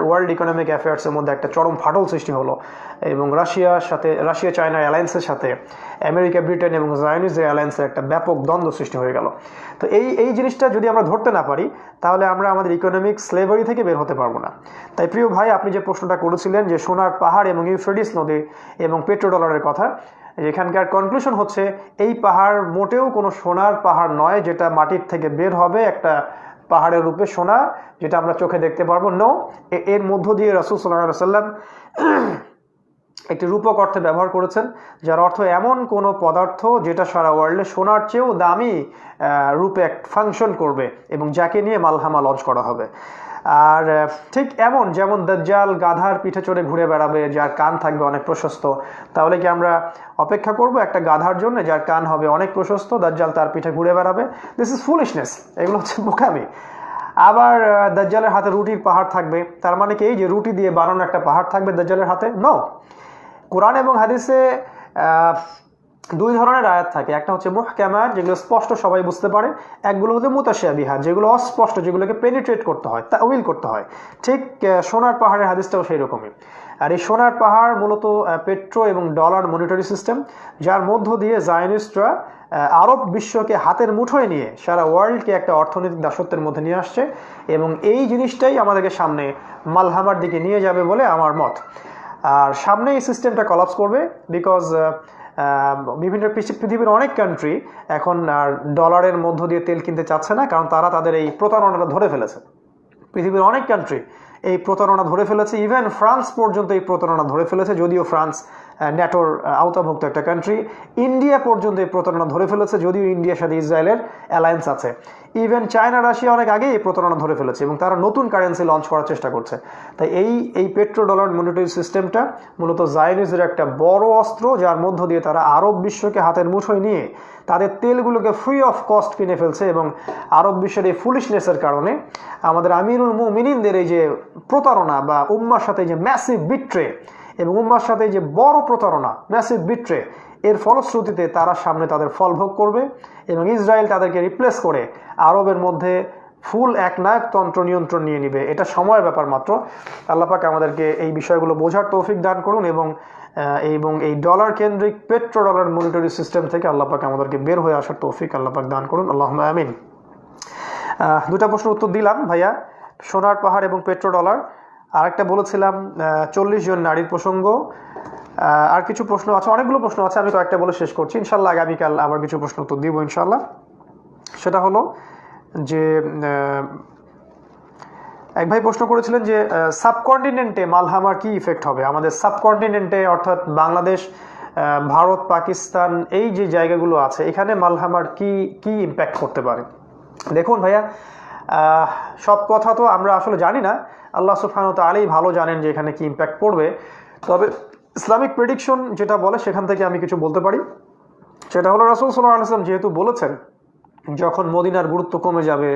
ওয়ার্ল্ড ইকোনমিক অ্যাফেয়ার্সের মধ্যে একটা চরম ফাটল সৃষ্টি হলো। এবং রাশিয়া চায়না অ্যালায়েন্সের সাথে আমেরিকা, ব্রিটেন এবং জায়নিজ অ্যালায়েন্সের একটা ব্যাপক দ্বন্দ্ব সৃষ্টি হয়ে গেল। তো এই জিনিসটা যদি আমরা ধরতে না পারি, তাহলে আমরা আমাদের ইকোনমিক স্লেভারি থেকে বের হতে পারবো না। তাই প্রিয় ভাই, আপনি যে প্রশ্নটা করেছিলেন যে সোনার পাহাড় এবং ইউফ্রেটিস নদী এবং পেট্রো ডলারের কথা, এখানকার কনক্লুশন হচ্ছে এই পাহাড় মোটেও কোনো সোনার পাহাড় নয় যেটা মাটির থেকে বের হবে একটা পাহাড়ের রূপে সোনা, যেটা আমরা চোখে দেখতে পারবো। নো, এর মধ্য দিয়ে রাসূল সাল্লাল্লাহু আলাইহি ওয়াসাল্লাম একটি রূপক অর্থে ব্যবহার করেছেন, যার অর্থ এমন কোনো পদার্থ যেটা সারা ওয়ার্ল্ডে সোনার চেয়েও দামি রূপে ফাংশন করবে, এবং যাকে নিয়ে মালহামা লঞ্চ করা হবে। আর ঠিক যেমন দাজ্জাল গাধার পিঠে চড়ে ঘুরে বেড়াবে, যার কান থাকবে অনেক প্রশস্ত, তাহলে কি আমরা অপেক্ষা করব একটা গাধার জন্য যার কান হবে অনেক প্রশস্ত, দাজ্জাল তার পিঠে ঘুরে বেড়াবে? দিস ইজ ফুলিশনেস, এগুলো হচ্ছে বোকামি। আবার দাজ্জালের হাতে রুটির পাহাড় থাকবে, তার মানে কি এই যে রুটি দিয়ে বানানো একটা পাহাড় থাকবে দাজ্জালের হাতে? নো। কোরআন এবং হাদিসে দুই ধরনের আয়াত থাকে, একটা হচ্ছে মুহকামাত, যেগুলো স্পষ্ট সবাই বুঝতে পারে, একগুলো হচ্ছে মুতাশাবিহাত, যেগুলো অস্পষ্ট, যেগুলোকে পেনিট্রেট করতে হয়, তাউইল করতে হয়। ঠিক সোনার পাহাড়ের হাদিসটাও সেই রকমই। আর এই সোনার পাহাড় মূলত পেট্রো এবং ডলার মনিটরি সিস্টেম, যার মধ্য দিয়ে জায়নিস্টরা আরব বিশ্বকে হাতের মুঠোয় নিয়ে সারা ওয়ার্ল্ডকে একটা অর্থনৈতিক দাসত্বের মধ্যে নিয়ে আসছে, এবং এই জিনিসটাই আমাদেরকে সামনে মালহামার দিকে নিয়ে যাবে বলে আমার মত। আর সামনে এই সিস্টেমটা কলাপস করবে, বিকজ বিভিন্ন পৃথিবীর অনেক কান্ট্রি এখন আর ডলারের মধ্য দিয়ে তেল কিনতে চাচ্ছে না, কারণ তারা তাদের এই প্রতারণাটা ধরে ফেলেছে। পৃথিবীর অনেক কান্ট্রি এই প্রতারণা ধরে ফেলেছে, ইভেন ফ্রান্স পর্যন্ত এই প্রতারণা ধরে ফেলেছে, যদিও ফ্রান্স ন্যাটোর আওতাভুক্ত একটা কান্ট্রি। ইন্ডিয়া পর্যন্ত এই প্রতারণা ধরে ফেলেছে, যদিও ইন্ডিয়ার সাথে ইসরায়েলের অ্যালায়েন্স আছে। ইভেন চায়না রাশিয়া অনেক আগেই এই প্রতারণা ধরে ফেলেছে এবং তারা নতুন কারেন্সি লঞ্চ করার চেষ্টা করছে। তাই এই পেট্রো ডলার মনিটারি সিস্টেমটা মূলত জায়নিজের একটা বড় অস্ত্র, যার মধ্য দিয়ে তারা আরব বিশ্বকে হাতের মুঠোয় নিয়ে তাদের তেলগুলোকে ফ্রি অফ কস্ট কিনে ফেলছে। এবং আরব বিশ্বের এই ফুলিশনেসের কারণে আমাদের আমিরুল মুমিনিনদের এই যে প্রতারণা বা উম্মার সাথে যে ম্যাসিভ বিট্রে এবং উম্মার সাথে যে বড় প্রতারণা ম্যাসিভ বিট্রে, এর ফলশ্রুতিতে তারা সামনে তাদের ফল ভোগ করবে এবং ইসরায়েল তাদেরকে রিপ্লেস করে আরবের মধ্যে ফুল একনায়কতন্ত্র নিয়ন্ত্রণ নিয়ে নিবে। এটা সময়ের ব্যাপার মাত্র। আল্লাহ পাক আমাদেরকে এই বিষয়গুলো বোঝার তৌফিক দান করুন এবং এই ডলার কেন্দ্রিক পেট্রো ডলার মনিটারি সিস্টেম থেকে আল্লাহ পাক আমাদেরকে বের হয়ে আসার তৌফিক আল্লাহ পাক দান করুন। আল্লাহুম্মা আমিন। দুটা প্রশ্ন উত্তর দিলাম ভাইয়া, সোনার পাহাড় এবং পেট্রো ডলার। আরেকটা বলেছিলাম 40 জন নারীর প্রসঙ্গ। আর কিছু প্রশ্ন আছে, অনেকগুলো প্রশ্ন আছে, আমি কয়েকটা বলে শেষ করছি। ইনশাল্লাহ আগামীকাল আবার কিছু প্রশ্ন উত্তর দিব ইনশাল্লাহ। সেটা হলো যে এক ভাই প্রশ্ন করেছিলেন যে সাবকন্টিনেন্টে মালহামার কি ইফেক্ট হবে, আমাদের সাবকন্টিনেন্টে অর্থাৎ বাংলাদেশ, ভারত, পাকিস্তান, এই যে জায়গাগুলো আছে এখানে মালহামার কি ইম্প্যাক্ট করতে পারে। দেখুন ভাইয়া, সব কথা তো আমরা আসলে জানি না, আল্লাহ সুবহানাহু ওয়া তাআলাই ভালো জানেন যে এখানে কি ইম্প্যাক্ট পড়বে। তবে ইসলামিক প্রেডিকশন যেটা বলে সেখান থেকে আমি কিছু বলতে পারি। সেটা হলো রাসূল সাল্লাল্লাহু আলাইহি ওয়াসাল্লাম যেহেতু বলেছেন যখন মদিনার গুরুত্ব কমে যাবে,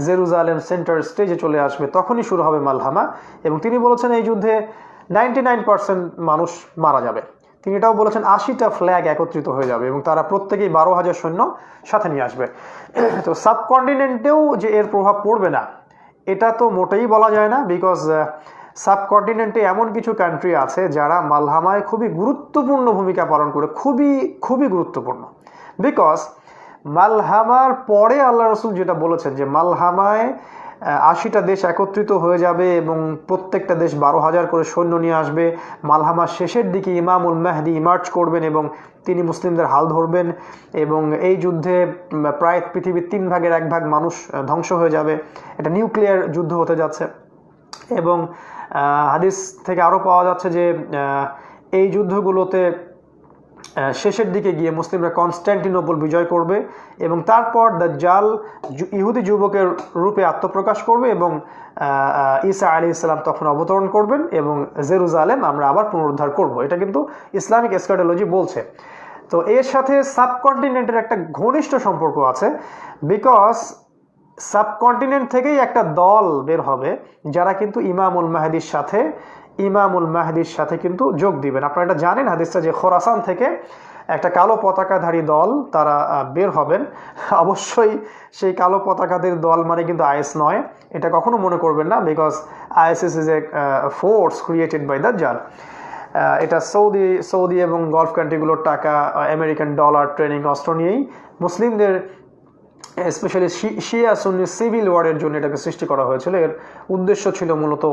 জেরুজালেম সেন্টার স্টেজে চলে আসবে, তখনই শুরু হবে মালহামা। এবং তিনি বলেছেন এই যুদ্ধে 99% মানুষ মারা যাবে। তিনি এটাও বলেছেন 80টা ফ্ল্যাগ একত্রিত হয়ে যাবে এবং তারা প্রত্যেকেই 12,000 সৈন্য সাথে নিয়ে আসবে। তো সাবকন্টিনেন্টেও যে এর প্রভাব পড়বে না এটা তো মোটেই বলা যায় না, বিকজ সাবকন্টিনেন্টে এমন কিছু কান্ট্রি আছে যারা মালহামায় খুবই গুরুত্বপূর্ণ ভূমিকা পালন করে, খুবই গুরুত্বপূর্ণ। বিকজ মালহামার পরে আল্লাহ রসুল যেটা বলেছেন যে মালহামায় 80টা দেশ একত্রিত হয়ে যাবে এবং প্রত্যেকটা দেশ 12,000 করে সৈন্য নিয়ে আসবে। মালহামার শেষের দিকে ইমামুল মাহদি ইমার্জ করবেন এবং তিনি মুসলিমদের হাল ধরবেন এবং এই যুদ্ধে প্রায় পৃথিবীর 3 ভাগের 1 ভাগ মানুষ ধ্বংস হয়ে যাবে। এটা নিউক্লিয়ার যুদ্ধ হতে যাচ্ছে। এবং হাদিস থেকে আরও পাওয়া যাচ্ছে যে এই যুদ্ধগুলোতে শেষের দিকে গিয়ে মুসলিমরা কনস্ট্যান্টিনোপল বিজয় করবে এবং তারপর দাজ্জাল ইহুদি যুবকের রূপে আত্মপ্রকাশ করবে এবং ঈসা আলাইহিস সালাম তখন অবতরণ করবেন এবং জেরুজালেম আমরা আবার পুনরুদ্ধার করব। এটা কিন্তু ইসলামিক এসকাটোলজি বলছে। তো এর সাথে সাবকন্টিনেন্টের একটা ঘনিষ্ঠ সম্পর্ক আছে, বিকজ সাবকন্টিনেন্ট থেকেই একটা দল বের হবে যারা কিন্তু ইমামুল মাহদির সাথে কিন্তু যোগ দিবেন। আপনারা এটা জানেন হাদিসটা যে খোরাসান থেকে একটা কালো পতাকাধারী দল তারা বের হবেন। অবশ্যই সেই কালো পতাকাদের দল মানে কিন্তু আইএস নয়, এটা কখনো মনে করবেন না, because ISIS is a force created by দাজ্জাল। এটা সৌদি এবং গলফ কান্ট্রিগুলোর টাকা, আমেরিকান ডলার, ট্রেনিং অস্ত্র নিয়েই মুসলিমদের স্পেশালি শিয়া সুন্নি সিভিল ওয়ারের জন্য এটাকে সৃষ্টি করা হয়েছিল। এর উদ্দেশ্য ছিল মূলত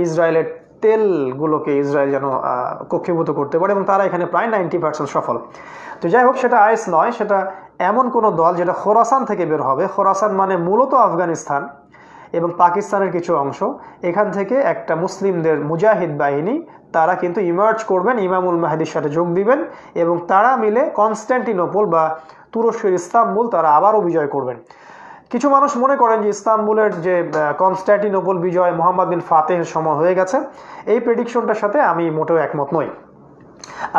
ইসরায়েলের তেলগুলোকে ইসরায়েল যেন কক্ষীভূত করতে পারে এবং তারা এখানে প্রায় 90% সফল। তো যাই হোক, সেটা আইএস নয়, সেটা এমন কোনো দল যেটা খোরাসান থেকে বের হবে। খোরাসান মানে মূলত আফগানিস্তান এবং পাকিস্তানের কিছু অংশ। এখান থেকে একটা মুসলিমদের মুজাহিদ বাহিনী তারা কিন্তু ইমার্জ করবেন, ইমামুল মাহদির সাথে যোগ দিবেন এবং তারা মিলে কনস্ট্যান্টিনোপল বা তুরস্কের ইস্তাম্বুল তারা আবারও বিজয় করবেন। কিছু মানুষ মনে করেন যে ইস্তাম্বুলের যে কনস্ট্যান্টিনোপল বিজয় মোহাম্মদ বিন ফাতেহের সময় হয়ে গেছে। এই প্রেডিকশনটার সাথে আমি মোটেও একমত নই।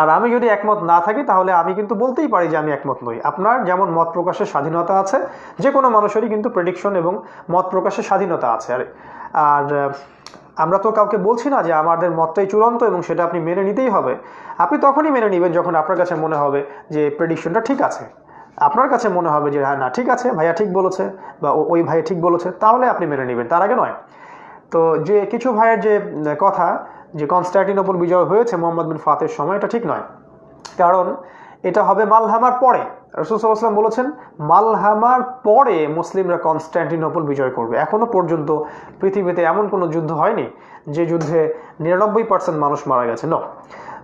আর আমি যদি একমত না থাকি তাহলে আমি কিন্তু বলতেই পারি যে আমি একমত নই। আপনার যেমন মত প্রকাশের স্বাধীনতা আছে, যে কোনো মানুষেরই কিন্তু প্রেডিকশন এবং মত প্রকাশের স্বাধীনতা আছে। আর আমরা তো কাউকে বলছি না যে আমাদের মতটাই চূড়ান্ত এবং সেটা আপনি মেনে নিতেই হবে। আপনি তখনই মেনে নেবেন যখন আপনার কাছে মনে হবে যে প্রেডিকশনটা ঠিক আছে। আপনার কাছে মনে হবে যে হ্যাঁ না ঠিক আছে, ভাইয়া ঠিক বলেছে বা ওই ভাই ঠিক বলেছে, তাহলে আপনি মেনে নেবেন, তার আগে নয়। তো যে কিছু ভাইয়ের যে কথা যে কনস্ট্যান্টিনোপল বিজয় হয়েছে মোহাম্মদ বিন ফাতের সময়, এটা ঠিক নয়, কারণ এটা হবে মালহামার পরে। রাসূল সাল্লাল্লাহু আলাইহি ওয়াসাল্লাম বলেছেন মালহামার পরে মুসলিমরা কনস্ট্যান্টিনোপল বিজয় করবে। এখনো পর্যন্ত পৃথিবীতে এমন কোনো যুদ্ধ হয়নি যে যুদ্ধে 99% মানুষ মারা গেছে। নো।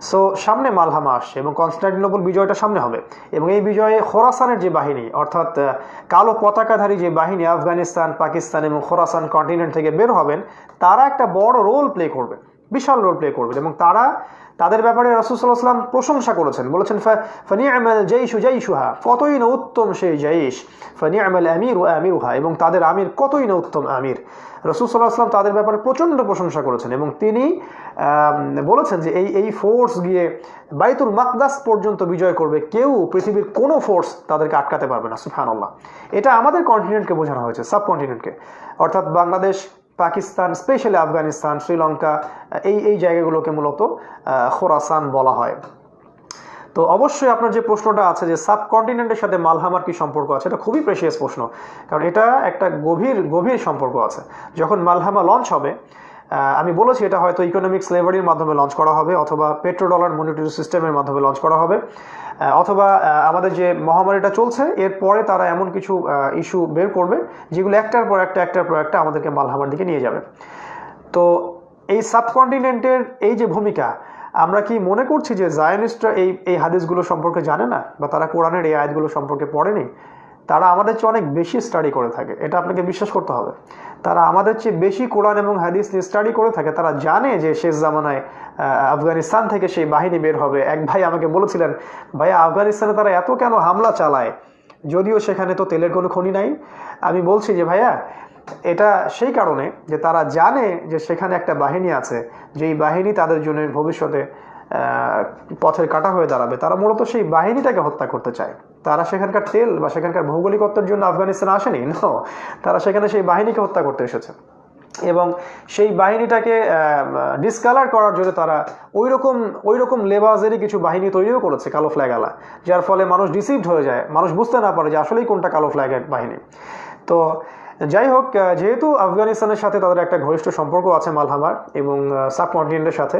সো সামনে মালহামা আসছে এবং কনস্ট্যান্টিনোপল বিজয়টা সামনে হবে এবং এই বিজয়ে খোরাসানের যে বাহিনী অর্থাৎ কালো পতাকাধারী যে বাহিনী আফগানিস্তান, পাকিস্তান এবং খোরাসান কন্টিনেন্ট থেকে বের হবেন, তারা একটা বড় রোল প্লে করবে। বিশাল রোল প্লে করবেন। এবং তাদের ব্যাপারে রাসূল সাল্লাল্লাহু আলাইহি ওয়াসাল্লাম প্রশংসা করেছেন, বলেছেন ফানি'মাল জাইশু জাইশুহা, কতই না উত্তম সেই জাইশ, ফানি'মাল আমিরু আমিরুহা, এবং তাদের আমির কতই না উত্তম আমির। রাসূল সাল্লাল্লাহু আলাইহি ওয়াসাল্লাম তাদের ব্যাপারে প্রচণ্ড প্রশংসা করেছেন এবং তিনি বলেছেন যে এই ফোর্স গিয়ে বাইতুল মাকদাস পর্যন্ত বিজয় করবে, কেউ পৃথিবীর কোনো ফোর্স তাদেরকে আটকাতে পারবে না। সুবহানাল্লাহ। এটা আমাদের কন্টিনেন্টকে বোঝানো হয়েছে, সাবকন্টিনেন্টকে, অর্থাৎ বাংলাদেশ, পাকিস্তান, স্পেশালি আফগানিস্তান, শ্রীলঙ্কা, এই জায়গাগুলোকে মূলত খোরাসান বলা হয়। তো অবশ্যই আপনার যে প্রশ্নটা আছে যে সাবকন্টিনেন্টের সাথে মালহামার কি সম্পর্ক আছে, এটা খুবই প্রেশিয়াস প্রশ্ন, কারণ এটা একটা গভীর সম্পর্ক আছে। যখন মালহামা লঞ্চ হবে, আমি বলেছি এটা হয়তো ইকোনমিক স্লেভারির মাধ্যমে লঞ্চ করা হবে, অথবা পেট্রোডলার মনিটারি সিস্টেমের মাধ্যমে লঞ্চ করা হবে, অথবা আমাদের যে মহামারীটা চলছে এরপরে তারা এমন কিছু ইস্যু বের করবে যেগুলো একটার পর একটা আমাদেরকে মালহামার দিকে নিয়ে যাবে। তো এই সাবকন্টিনেন্টের এই যে ভূমিকা, আমরা কি মনে করছি যে জায়নিস্টরা এই হাদিসগুলো সম্পর্কে জানে না, বা তারা কোরআনের এই আয়াতগুলো সম্পর্কে পড়েনি? তারা আমাদের চেয়ে অনেক বেশি স্টাডি করে থাকে, এটা আপনাকে বিশ্বাস করতে হবে। তারা আমাদের চেয়ে বেশি কোরআন এবং হাদিস নিয়ে স্টাডি করে থাকে। তারা জানে যে শেষ জামানায় আফগানিস্তান থেকে সেই বাহিনী বের হবে। এক ভাই আমাকে বলেছিলেন, ভাইয়া আফগানিস্তানে তারা এত কেন হামলা চালায়, যদিও সেখানে তো তেলের কোনো খনি নাই? আমি বলছি যে ভাইয়া, এটা সেই কারণে যে তারা জানে যে সেখানে একটা বাহিনী আছে, যেই বাহিনী তাদের জন্য ভবিষ্যতে পথের কাঁটা হয়ে দাঁড়াবে। তারা মূলত সেই বাহিনীটাকে হত্যা করতে চায়। তারা সেখানকার তেল বা সেখানকার ভৌগোলিকত্বের জন্য আফগানিস্তানে আসেনি, তারা সেখানে সেই বাহিনীকে হত্যা করতে এসেছে। এবং সেই বাহিনীটাকে ডিসকালার করার জন্য তারা ওই রকম লেবাজেরই কিছু বাহিনী তৈরিও করেছে, কালো ফ্ল্যাগওয়ালা, যার ফলে মানুষ ডিসিভড হয়ে যায়, মানুষ বুঝতে না পারে যে আসলেই কোনটা কালো ফ্ল্যাগের বাহিনী। তো যাই হোক, যেহেতু আফগানিস্তানের সাথে তাদের একটা ঘনিষ্ঠ সম্পর্ক আছে মালহামার এবং সাবকন্টিনেন্টের সাথে,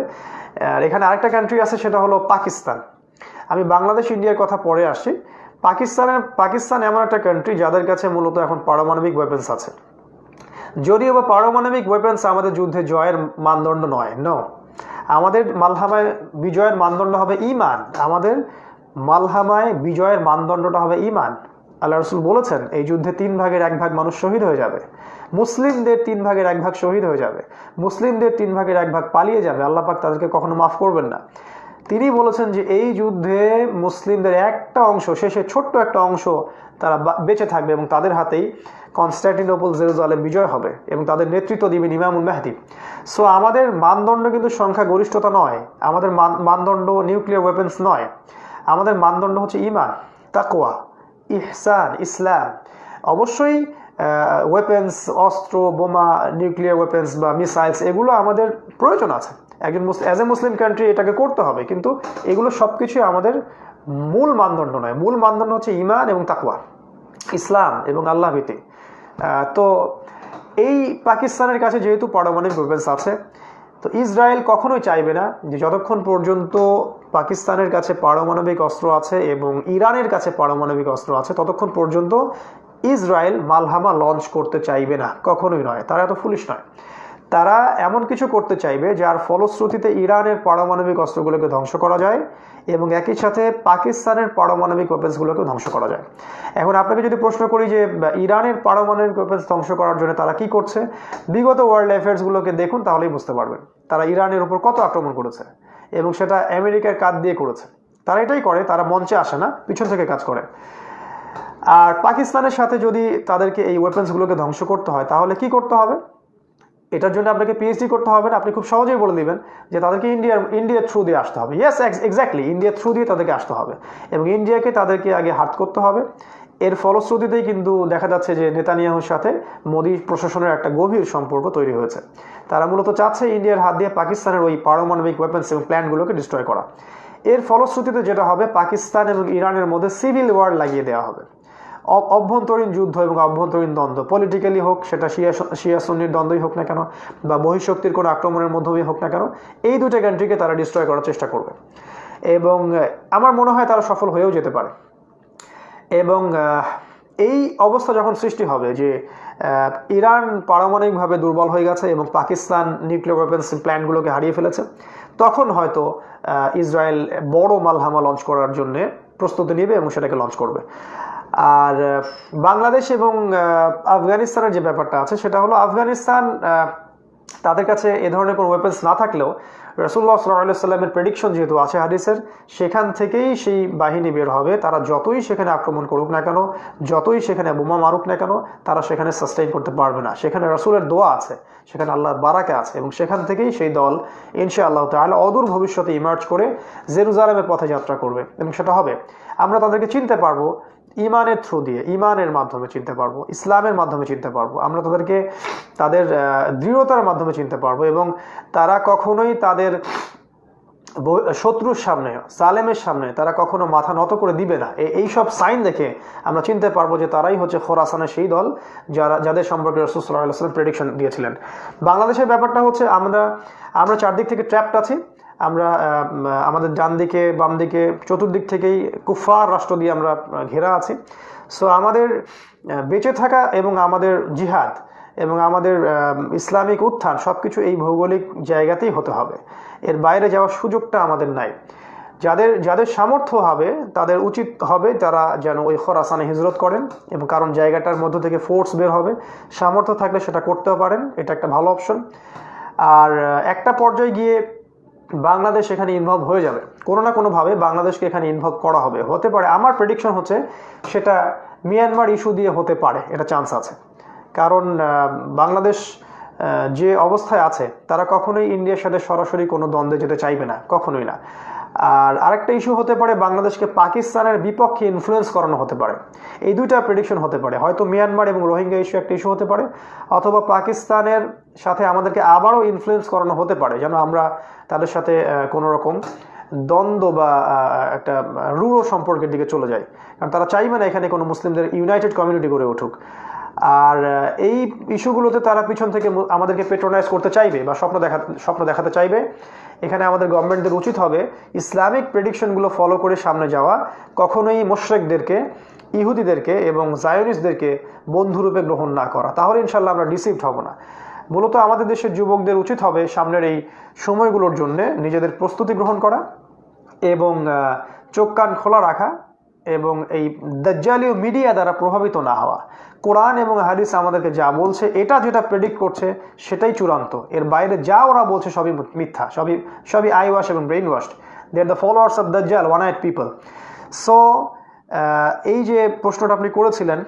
এখানে আরেকটা কান্ট্রি আছে, সেটা হলো পাকিস্তান। আমি বাংলাদেশ ইন্ডিয়ার কথা পরে আসছি। পাকিস্তান এমন একটা কান্ট্রি যাদের কাছে মূলত এখন পারমাণবিক ওয়েপন্স আছে। যদিও বা পারমাণবিক ওয়েপন্স আমাদের যুদ্ধে জয়ের মানদণ্ড নয়, আমাদের মালহামায় বিজয়ের মানদণ্ড হবে ঈমান। আমাদের মালহামায় বিজয়ের মানদণ্ডটা হবে ঈমান। আল্লাহ রাসূল বলেছেন এই যুদ্ধে 3 ভাগের 1 ভাগ মানুষ শহীদ হয়ে যাবে, মুসলিমদের 3 ভাগের 1 ভাগ শহীদ হয়ে যাবে, মুসলিমদের 3 ভাগের 1 ভাগ পালিয়ে যাবে, আল্লাহ পাক তাদেরকে কখনো মাফ করবেন না। তিনি বলেছেন যে এই যুদ্ধে মুসলিমদের একটা অংশ, শেষে ছোট্ট একটা অংশ তারা বেঁচে থাকবে এবং তাদের হাতেই কনস্টান্টিনোপল, জেরুজালেম বিজয় হবে এবং তাদের নেতৃত্ব দিবেন ইমামুল মাহদি। সো আমাদের মানদণ্ড কিন্তু সংখ্যা গরিষ্ঠতা নয়, আমাদের মানদণ্ড নিউক্লিয়ার ওয়েপন্স নয়, আমাদের মানদণ্ড হচ্ছে ঈমান, তাকওয়া, ইহসান, ইসলাম। অবশ্যই ওয়েপন্স, অস্ত্র, বোমা, নিউক্লিয়ার ওয়েপন্স বা মিসাইলস, এগুলো আমাদের প্রয়োজন আছে, একজন অ্যাজ এ মুসলিম কান্ট্রি এটাকে করতে হবে, কিন্তু এগুলো সব কিছুই আমাদের মূল মানদণ্ড নয়। মূল মানদণ্ড হচ্ছে ঈমান এবং তাকওয়া, ইসলাম এবং আল্লাহ ভীতি। তো এই পাকিস্তানের কাছে যেহেতু পারমাণবিক ওয়েপন্স আছে, তো ইসরায়েল কখনোই চাইবে না যে যতক্ষণ পর্যন্ত পাকিস্তানের কাছে পারমাণবিক অস্ত্র আছে এবং ইরানের কাছে পারমাণবিক অস্ত্র আছে, ততক্ষণ পর্যন্ত ইসরায়েল মালহামা লঞ্চ করতে চাইবে না, কখনোই নয়। তারা এত ফুলিশ নয়। তারা এমন কিছু করতে চাইবে যার ফলশ্রুতিতে ইরানের পারমাণবিক অস্ত্রগুলোকে ধ্বংস করা যায় এবং একই সাথে পাকিস্তানের পারমাণবিক ওয়েপন্সগুলোকে ধ্বংস করা যায়। এখন আপনাকে যদি প্রশ্ন করি যে ইরানের পারমাণবিক ওয়েপন্স ধ্বংস করার জন্য তারা কি করছে, বিগত ওয়ার্ল্ড অ্যাফেয়ার্সগুলোকে দেখুন, তাহলেই বুঝতে পারবেন তারা ইরানের উপর কত আক্রমণ করেছে এবং সেটা আমেরিকার কাঁধ দিয়ে করেছে। তারা এটাই করে, তারা মঞ্চে আসে না, পিছন থেকে কাজ করে। আর পাকিস্তানের সাথে যদি তাদেরকে এই ওয়েপন্সগুলোকে ধ্বংস করতে হয়, তাহলে কি করতে হবে? এটার জন্য আপনাকে পিএইচডি করতে হবে না, আপনি খুব সহজেই বলে দিবেন যে তাদেরকে ইন্ডিয়ার থ্রু দিয়ে আসতে হবে। ইয়েস, এক্স্যাক্টলি, ইন্ডিয়ার থ্রু দিয়ে তাদেরকে আসতে হবে এবং ইন্ডিয়াকে তাদেরকে আগে হাত করতে হবে। এর ফলশ্রুতিতেই কিন্তু দেখা যাচ্ছে যে নেতানিয়াহুর সাথে মোদী প্রশাসনের একটা গভীর সম্পর্ক তৈরি হয়েছে। তারা মূলত চাচ্ছে ইন্ডিয়ার হাত দিয়ে পাকিস্তানের ওই পারমাণবিক ওয়েপন্স এবং প্ল্যানগুলোকে ডিস্ট্রয় করা। এর ফলশ্রুতিতে যেটা হবে, পাকিস্তান এবং ইরানের মধ্যে সিভিল ওয়ার লাগিয়ে দেওয়া হবে। অভ্যন্তরীণ যুদ্ধ এবং অভ্যন্তরীণ দ্বন্দ্ব, পলিটিক্যালি হোক, সেটা শিয়া সুন্নির দ্বন্দ্বই হোক না কেন বা বহিঃশক্তির কোনো আক্রমণের মধ্যেই হোক না কেন, এই দুটো কান্ট্রিকে তারা ডিস্ট্রয় করার চেষ্টা করবে এবং আমার মনে হয় তারা সফল হয়েও যেতে পারে। এবং এই অবস্থা যখন সৃষ্টি হবে যে ইরান পারমাণবিকভাবে দুর্বল হয়ে গেছে এবং পাকিস্তান নিউক্লিয়ার ওয়েপন্স প্ল্যানগুলোকে হারিয়ে ফেলেছে, তখন হয়তো ইসরায়েল বড় মালহামা লঞ্চ করার জন্য প্রস্তুতি নেবে এবং সেটাকে লঞ্চ করবে। আর বাংলাদেশ এবং আফগানিস্তানের যে ব্যাপারটা আছে, সেটা হলো আফগানিস্তান তাদের কাছে এ ধরনের কোনো ওয়েপন্স না থাকলেও রাসূলুল্লাহ সাল্লাল্লাহু আলাইহি সাল্লামের প্রেডিকশন যেহেতু আছে হাদিসের, সেখান থেকেই সেই বাহিনী বের হবে। তারা যতই সেখানে আক্রমণ করুক না কেন, যতই সেখানে বোমা মারুক না কেন, তারা সেখানে সাস্টেইন করতে পারবে না। সেখানে রাসূলের দোয়া আছে, সেখানে আল্লাহর বারাকা আছে, এবং সেখান থেকেই সেই দল ইনশাআল্লাহ তাআলা অদূর ভবিষ্যতে ইমার্জ করে জেরুজালেমের পথে যাত্রা করবে, এবং সেটা হবে। আমরা তাদেরকে চিনতে পারবো ইমানের থ্রু দিয়ে, ইমানের মাধ্যমে চিনতে পারবো, ইসলামের মাধ্যমে চিনতে পারবো। আমরা তাদেরকে তাদের দৃঢ়তার মাধ্যমে চিনতে পারবো, এবং তারা কখনোই তাদের শত্রুর সামনে, সালেমের সামনে তারা কখনো মাথা নত করে দিবে না। এই সব সাইন দেখে আমরা চিনতে পারবো যে তারাই হচ্ছে খোরাসানের সেই দল যাদের সম্পর্কে রাসূল সাল্লাল্লাহু আলাইহি ওয়াসাল্লাম প্রেডিকশন দিয়েছিলেন। বাংলাদেশের ব্যাপারটা হচ্ছে আমরা চারদিক থেকে ট্র্যাপড আছি। আমরা আমাদের ডান দিকে, বাম দিকে, চতুর্দিক থেকেই কুফার রাষ্ট্র দিয়ে আমরা ঘেরা আছি। সো আমাদের বেঁচে থাকা এবং আমাদের জিহাদ এবং আমাদের ইসলামিক উত্থান সবকিছু এই ভৌগোলিক জায়গাতেই হতে হবে। এর বাইরে যাওয়ার সুযোগটা আমাদের নাই। যাদের সামর্থ্য হবে তাদের উচিত হবে তারা যেন ওই খোরাসানে হিজরত করেন, এবং কারণ জায়গাটার মধ্য থেকে ফোর্স বের হবে, সামর্থ্য থাকলে সেটা করতেও পারেন, এটা একটা ভালো অপশন। আর একটা পর্যায়ে গিয়ে বাংলাদেশ এখানে ইনভলভ হয়ে যাবে, কোনো না কোনোভাবে বাংলাদেশকে এখানে ইনভলভ করা হবে। হতে পারে, আমার প্রেডিকশন হচ্ছে সেটা মিয়ানমার ইস্যু দিয়ে হতে পারে, এটা চান্স আছে। কারণ বাংলাদেশ যে অবস্থায় আছে, তারা কখনোই ইন্ডিয়ার সাথে সরাসরি কোনো দ্বন্দ্বে যেতে চাইবে না, কখনোই না। আর আরেকটা ইস্যু হতে পারে, বাংলাদেশকে পাকিস্তানের বিপক্ষে ইনফ্লুয়েন্স করানো হতে পারে। এই দুইটা প্রেডিকশন হতে পারে। হয়তো মিয়ানমার এবং রোহিঙ্গা ইস্যু একটা ইস্যু হতে পারে, অথবা পাকিস্তানের সাথে আমাদেরকে আবারও ইনফ্লুয়েন্স করানো হতে পারে, যেন আমরা তাদের সাথে কোনো রকম দ্বন্দ্ব বা একটা রূঢ় সম্পর্কের দিকে চলে যায়। কারণ তারা চাইবে না এখানে কোনো মুসলিমদের ইউনাইটেড কমিউনিটি গড়ে উঠুক। আর এই ইস্যুগুলোতে তারা পিছন থেকে আমাদেরকে পেট্রোনাইজ করতে চাইবে বা স্বপ্ন দেখাতে চাইবে। এখানে আমাদের গভর্নমেন্টদের উচিত হবে ইসলামিক প্রেডিকশনগুলো ফলো করে সামনে যাওয়া, কখনোই মুশরিকদেরকে, ইহুদিদেরকে এবং জায়োনিস্টদেরকে বন্ধুরূপে গ্রহণ না করা। তাহলে ইনশাল্লাহ আমরা ডিসিভড হব না। মূলত আমাদের দেশের যুবকদের উচিত হবে সামনের এই সময়গুলোর জন্য নিজেদের প্রস্তুতি গ্রহণ করা, এবং চোখ কান খোলা রাখা, এবং এই দাজ্জালীয় মিডিয়া দ্বারা প্রভাবিত না হওয়া। কোরআন এবং হাদিস আমাদেরকে যা বলছে, এটা যেটা প্রেডিক্ট করছে সেটাই চূড়ান্ত। এর বাইরে যা ওরা বলছে সবই মিথ্যা, সবই আই ওয়াশ এবং brain washed. They are the followers of দাজ্জাল, ওয়ান আইড পিপল। সো এই যে প্রশ্নটা আপনি করেছিলেন,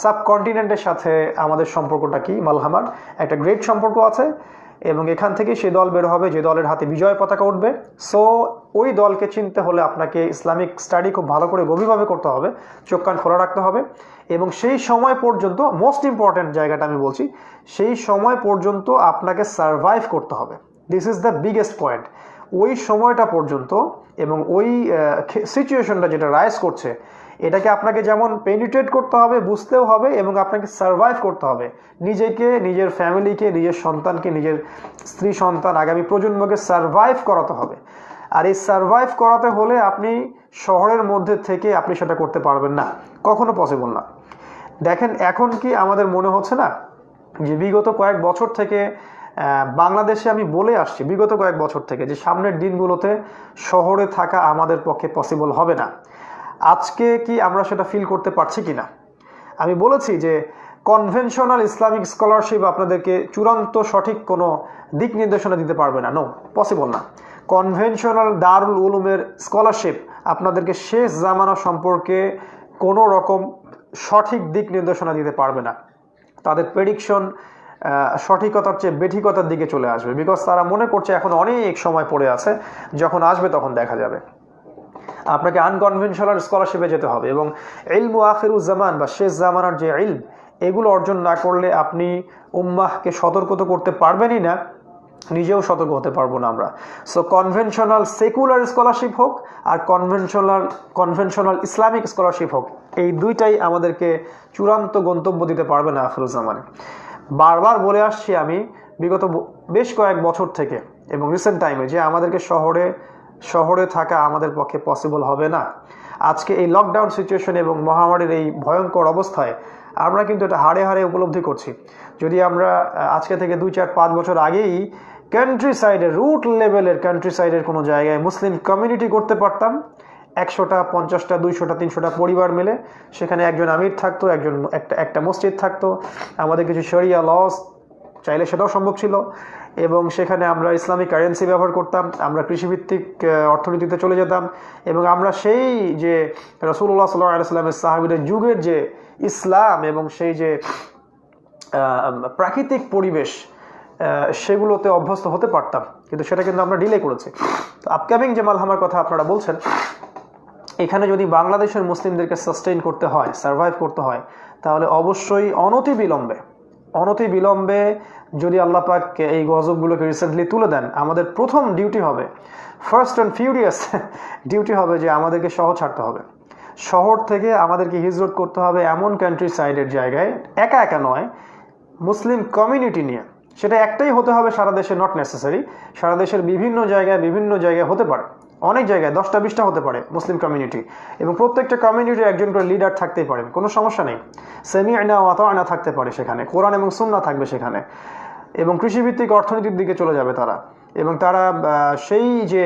সাবকন্টিনেন্টের সাথে আমাদের সম্পর্কটা কি, মালহামার একটা গ্রেট সম্পর্ক আছে, এবং এখান থেকে সেই দল বের হবে যে দলের হাতে বিজয় পতাকা উঠবে। সো ওই দলকে চিনতে হলে আপনাকে ইসলামিক স্টাডি খুব ভালো করে গভীরভাবে করতে হবে, চোখ কান খোলা রাখতে হবে, এবং সেই সময় পর্যন্ত, মোস্ট ইম্পর্ট্যান্ট জায়গাটা আমি বলছি, সেই সময় পর্যন্ত আপনাকে সারভাইভ করতে হবে। This is the biggest point. ওই সময়টা পর্যন্ত এবং ওই সিচুয়েশনটা যেটা রাইজ করছে, এটাকে আপনাকে যেমন পেনিট্রেট করতে হবে, বুঝতেও হবে, এবং আপনাকে সারভাইভ করতে হবে। নিজেকে, নিজের ফ্যামিলিকে, নিজের সন্তানকে, নিজের স্ত্রী সন্তান, আগামী প্রজন্মকে সারভাইভ করাতে হবে। আর এই সারভাইভ করাতে হলে আপনি শহরের মধ্যে থেকে আপনি সেটা করতে পারবেন না, কখনো পসিবল না। দেখেন, এখন কি আমাদের মনে হচ্ছে না যে বিগত কয়েক বছর থেকে বাংলাদেশে, আমি বলে আসছি বিগত কয়েক বছর থেকে, যে সামনের দিনগুলোতে শহরে থাকা আমাদের পক্ষে পসিবল হবে না। আজকে কি আমরা সেটা ফিল করতে পারছি কি না? আমি বলেছি যে কনভেনশনাল ইসলামিক স্কলারশিপ আপনাদেরকে চূড়ান্ত সঠিক কোনো দিক নির্দেশনা দিতে পারবে না, নো, পসিবল না। কনভেনশনাল দারুল উলুমের স্কলারশিপ আপনাদেরকে শেষ জামানা সম্পর্কে কোনো রকম সঠিক দিক নির্দেশনা দিতে পারবে না। তাদের প্রেডিকশন সঠিকতার চেয়ে বেঠিকতার দিকে চলে আসবে, বিকজ তারা মনে করছে এখন অনেক সময় পড়ে আছে, যখন আসবে তখন দেখা যাবে। আপনাকে আনকনভেনশনাল স্কলারশিপে যেতে হবে, এবং ইলমু আখিরুজ জামান বা শেষ জামানার যে ইলম, এগুলো অর্জন না করলে আপনি উম্মাহকে সতর্ক তো করতে পারবেনই না, নিজেও সতর্ক হতে পারবো না আমরা। সো কনভেনশনাল সেকুলার স্কলারশিপ হোক আর কনভেনশনাল ইসলামিক স্কলারশিপ হোক, এই দুইটাই আমাদেরকে চূড়ান্ত গন্তব্য দিতে পারবে না আখিরুজ জামানে। বারবার বলে আসছি আমি বিগত বেশ কয়েক বছর থেকে এবং রিসেন্ট টাইমে, যে আমাদেরকে শহরে থাকা আমাদের পক্ষে পসিবল হবে না। আজকে এই লকডাউন সিচুয়েশন এবং মহামারীর এই ভয়ঙ্কর অবস্থায় আমরা কিন্তু এটা হাড়ে হাড়ে উপলব্ধি করছি। যদি আমরা আজকে থেকে 2-4-5 বছর আগেই কান্ট্রি সাইডের, রুট লেভেলের কান্ট্রি সাইডের কোনো জায়গায় মুসলিম কমিউনিটি করতে পারতাম, 100টা, 50টা, 200টা, 300টা পরিবার মিলে, সেখানে একজন আমির থাকতো, একটা মসজিদ থাকতো, আমাদের কিছু শরিয়া লস চাইলে সেটাও সম্ভব ছিল, এবং সেখানে আমরা ইসলামিক কারেন্সি ব্যবহার করতাম, আমরা কৃষিভিত্তিক অর্থনীতিতে চলে যেতাম, এবং আমরা সেই যে রাসূলুল্লাহ সাল্লাল্লাহু আলাইহি ওয়াসাল্লামের সাহাবীদের যুগের যে ইসলাম এবং সেই যে প্রাকৃতিক পরিবেশ সেগুলোতে অভ্যস্ত হতে পারতাম, কিন্তু সেটা কিন্তু আমরা ডিলে করেছি। তো আপকামিং যে মালহামার কথা আপনারা বলছেন, এখানে যদি বাংলাদেশের মুসলিমদেরকে সাস্টেইন করতে হয়, সার্ভাইভ করতে হয়, তাহলে অবশ্যই অনতিবিলম্বে যদি আল্লাহ পাক এই গজবগুলোকে রিসেন্টলি তুলে দেন, আমাদের প্রথম ডিউটি হবে, ফার্স্ট অ্যান্ড ফিউরিয়াস ডিউটি হবে যে আমাদেরকে শহর ছাড়তে হবে। শহর থেকে আমাদেরকে হিজরত করতে হবে এমন কান্ট্রি সাইডের জায়গায়, একা একা নয়, মুসলিম কমিউনিটি নিয়ে। সেটা একটাই হতে হবে সারা দেশে, নট নেসেসারি, সারা দেশের বিভিন্ন জায়গায় হতে পারে, অনেক জায়গায় 10টা-20টা হতে পারে মুসলিম কমিউনিটি, এবং প্রত্যেকটা কমিউনিটির একজন করে লিডার থাকতেই পারেন, কোনো সমস্যা নেই। সামি'না ওয়া আতা'না থাকতে পারে সেখানে, কোরআন এবং সুন্নাহ থাকবে সেখানে, এবং কৃষিভিত্তিক অর্থনীতির দিকে চলে যাবে তারা, এবং তারা সেই যে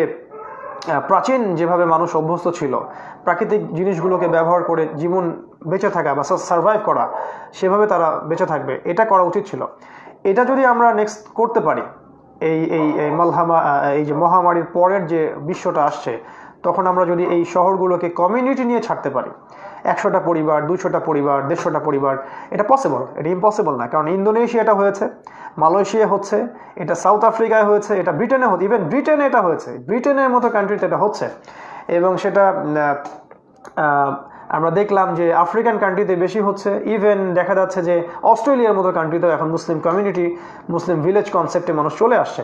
প্রাচীন যেভাবে মানুষ অভ্যস্ত ছিল প্রাকৃতিক জিনিসগুলোকে ব্যবহার করে জীবন বেঁচে থাকা বা সার্ভাইভ করা, সেভাবে তারা বেঁচে থাকবে। এটা করা উচিত ছিল। এটা যদি আমরা নেক্সট করতে পারি, এই এই মালহামা, এই যে মহামারীর পরের যে বিশ্বটা আসছে, তখন আমরা যদি এই শহরগুলোকে কমিউনিটি নিয়ে ছাড়তে পারি, 100টা পরিবার, 200টা পরিবার, 150টা পরিবার, এটা পসিবল, এটা ইম্পসিবল না। কারণ ইন্দোনেশিয়াটা হয়েছে, মালয়েশিয়া হচ্ছে, এটা সাউথ আফ্রিকায় হয়েছে, এটা ব্রিটেনে হচ্ছে, ইভেন ব্রিটেনে এটা হয়েছে, ব্রিটেনের মতো কান্ট্রিতে এটা হচ্ছে, এবং সেটা আমরা দেখলাম যে আফ্রিকান কান্ট্রিতে বেশি হচ্ছে। ইভেন দেখা যাচ্ছে যে অস্ট্রেলিয়ার মতো কান্ট্রিতেও এখন মুসলিম কমিউনিটি, মুসলিম ভিলেজ কনসেপ্টে মানুষ চলে আসছে।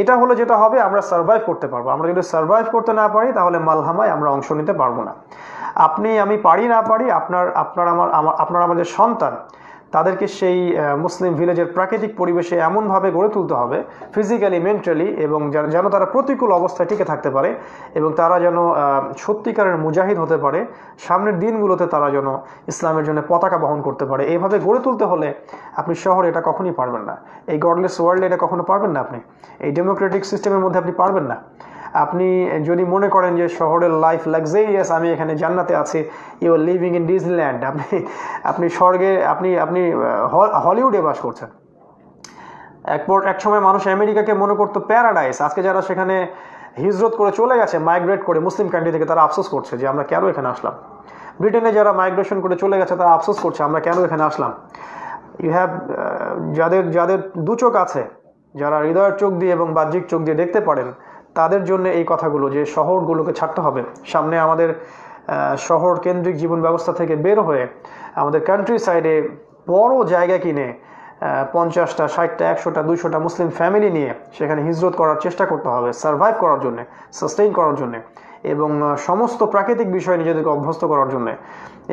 এটা হলো যেটা হবে, আমরা সার্ভাইভ করতে পারবো। আমরা যদি সার্ভাইভ করতে না পারি, তাহলে মালহামায় আমরা অংশ নিতে পারবো না। আপনি আমি পারি না পারি, আপনার আমাদের সন্তান, তাদেরকে সেই মুসলিম ভিলেজের প্রাকৃতিক পরিবেশে এমনভাবে গড়ে তুলতে হবে, ফিজিক্যালি, মেন্টালি, এবং যেন তারা প্রতিকূল অবস্থায় টিকে থাকতে পারে, এবং তারা যেন সত্যিকারের মুজাহিদ হতে পারে, সামনের দিনগুলোতে তারা যেন ইসলামের জন্য পতাকা বহন করতে পারে। এইভাবে গড়ে তুলতে হলে আপনি শহরে এটা কখনই পারবেন না, এই গডলেস ওয়ার্ল্ডে এটা কখনো পারবেন না, আপনি এই ডেমোক্রেটিক সিস্টেমের মধ্যে আপনি পারবেন না। আপনি যদি মনে করেন যে শহরের লাইফ লাক্সারিয়াস, আমি এখানে জান্নাতে আছি, you are living in Disneyland, আপনি স্বর্গে, আপনি হলিউডে বাস করছেন। এক সময় মানুষ আমেরিকাকে মনে করতো প্যারাডাইস। আজকে যারা সেখানে হিজরত করে চলে গেছে, মাইগ্রেট করে মুসলিম কান্ট্রি থেকে, তারা আফসোস করছে যে আমরা কেন এখানে আসলাম। ব্রিটেনে যারা মাইগ্রেশন করে চলে গেছে, তারা আফসোস করছে আমরা কেন এখানে আসলাম। ইউ হ্যাভ, যাদের দু চোখ আছে, যারা হৃদয়ের চোখ দিয়ে এবং বাহ্যিক চোখ দিয়ে দেখতে পারেন, তাদের জন্য এই কথাগুলো যে শহরগুলোকে ছাড়তে হবে। সামনে আমাদের শহর কেন্দ্রিক জীবন ব্যবস্থা থেকে বের হয়ে আমাদের কান্ট্রি সাইডে বড় জায়গা কিনে 50টা, 60টা, 100টা, 200টা মুসলিম ফ্যামিলি নিয়ে সেখানে হিজরত করার চেষ্টা করতে হবে, সার্ভাইভ করার জন্যে, সাস্টেইন করার জন্যে, এবং সমস্ত প্রাকৃতিক বিষয় নিজেদেরকে অভ্যস্ত করার জন্যে,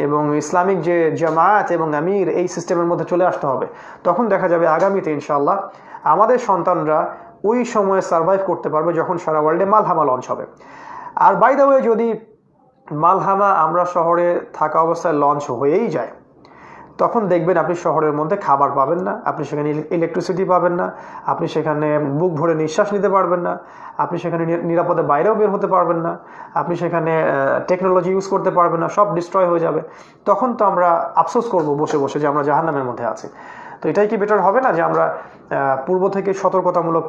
এবং ইসলামিক যে জামায়াত এবং আমির, এই সিস্টেমের মধ্যে চলে আসতে হবে। তখন দেখা যাবে আগামীতে ইনশাআল্লাহ আমাদের সন্তানরা ওই সময়ে সার্ভাইভ করতে পারবে যখন সারা ওয়ার্ল্ডে মালহামা লঞ্চ হবে। আর বাই দ্য ওয়ে, যদি মালহামা আমরা শহরে থাকা অবস্থায় লঞ্চ হয়েই যায়, তখন দেখবেন আপনি শহরের মধ্যে খাবার পাবেন না, আপনি সেখানে ইলেকট্রিসিটি পাবেন না, আপনি সেখানে বুক ভরে নিঃশ্বাস নিতে পারবেন না, আপনি সেখানে নিরাপদে বাইরেও বের হতে পারবেন না, আপনি সেখানে টেকনোলজি ইউজ করতে পারবেন না, সব ডিস্ট্রয় হয়ে যাবে। তখন তো আমরা আফসোস করব বসে বসে যে আমরা জাহান্নামের মধ্যে আছি। তো এটাই কি বেটার হবে না যে আমরা পূর্ব থেকে সতর্কতামূলক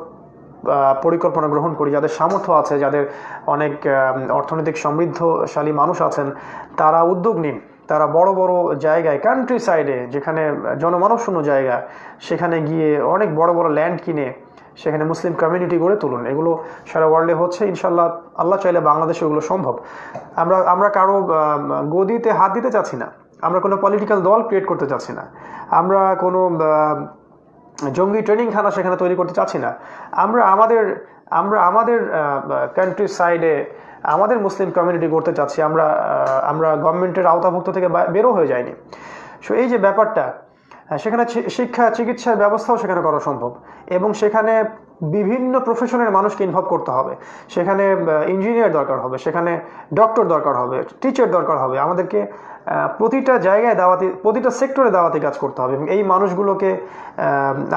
পরিকল্পনা গ্রহণ করি? যাদের সামর্থ্য আছে, যাদের অনেক অর্থনৈতিক সমৃদ্ধশালী মানুষ আছেন, তারা উদ্যোগ নিন, তারা বড় বড় জায়গায়, কান্ট্রি সাইডে যেখানে জনমানবশূন্য জায়গা, সেখানে গিয়ে অনেক বড় বড় ল্যান্ড কিনে সেখানে মুসলিম কমিউনিটি গড়ে তুলুন। এগুলো সারা ওয়ার্ল্ডে হচ্ছে, ইনশাল্লাহ আল্লাহ চাইলে বাংলাদেশে এগুলো সম্ভব। আমরা কারো গদিতে হাত দিতে চাচ্ছি না, আমরা কোনো পলিটিক্যাল দল ক্রিয়েট করতে চাচ্ছি না, আমরা কোনো জঙ্গি ট্রেনিং খানা সেখানে তৈরি করতে চাচ্ছি না। আমরা আমাদের কান্ট্রি সাইডে আমাদের মুসলিম কমিউনিটি করতে চাচ্ছি। আমরা গভর্নমেন্টের আওতাভুক্ত থেকে বেরো হয়ে যায়নি। সো এই যে ব্যাপারটা, সেখানে শিক্ষা, চিকিৎসার ব্যবস্থাও সেখানে করা সম্ভব, এবং সেখানে বিভিন্ন প্রফেশনের মানুষকে ইনভলভ করতে হবে। সেখানে ইঞ্জিনিয়ার দরকার হবে, সেখানে ডক্টর দরকার হবে, টিচার দরকার হবে। আমাদেরকে প্রতিটা জায়গায় প্রতিটা সেক্টরে দাওয়াতি কাজ করতে হবে, এবং এই মানুষগুলোকে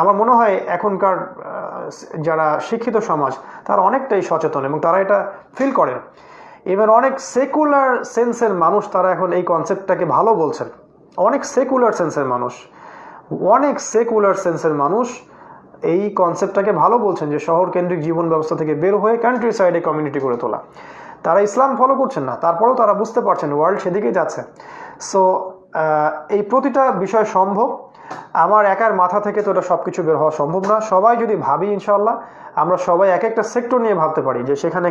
আমার মনে হয় এখনকার যারা শিক্ষিত সমাজ, তারা অনেকটাই সচেতন এবং তারা এটা ফিল করেন। এবার অনেক সেকুলার সেন্সের মানুষ, তারা এখন এই কনসেপ্টটাকে ভালো বলছেন। অনেক সেকুলার সেন্সের মানুষ এই কনসেপ্টটাকে ভালো বলছেন যে শহর কেন্দ্রিক জীবন ব্যবস্থা থেকে বের হয়ে কান্ট্রি সাইডে কমিউনিটি করে তোলা। তারা ইসলাম ফলো করছেন না, তারপরেও তারা বুঝতে পারছেন ওয়ার্ল্ড সেদিকেই যাচ্ছে। সো এই প্রতিটা বিষয় সম্ভব। আমার একার মাথা থেকে তো এটা সব কিছু বের হওয়া সম্ভব না। সবাই যদি ভাবি ইনশাল্লাহ, আমরা সবাই এক একটা সেক্টর নিয়ে ভাবতে পারি যে সেখানে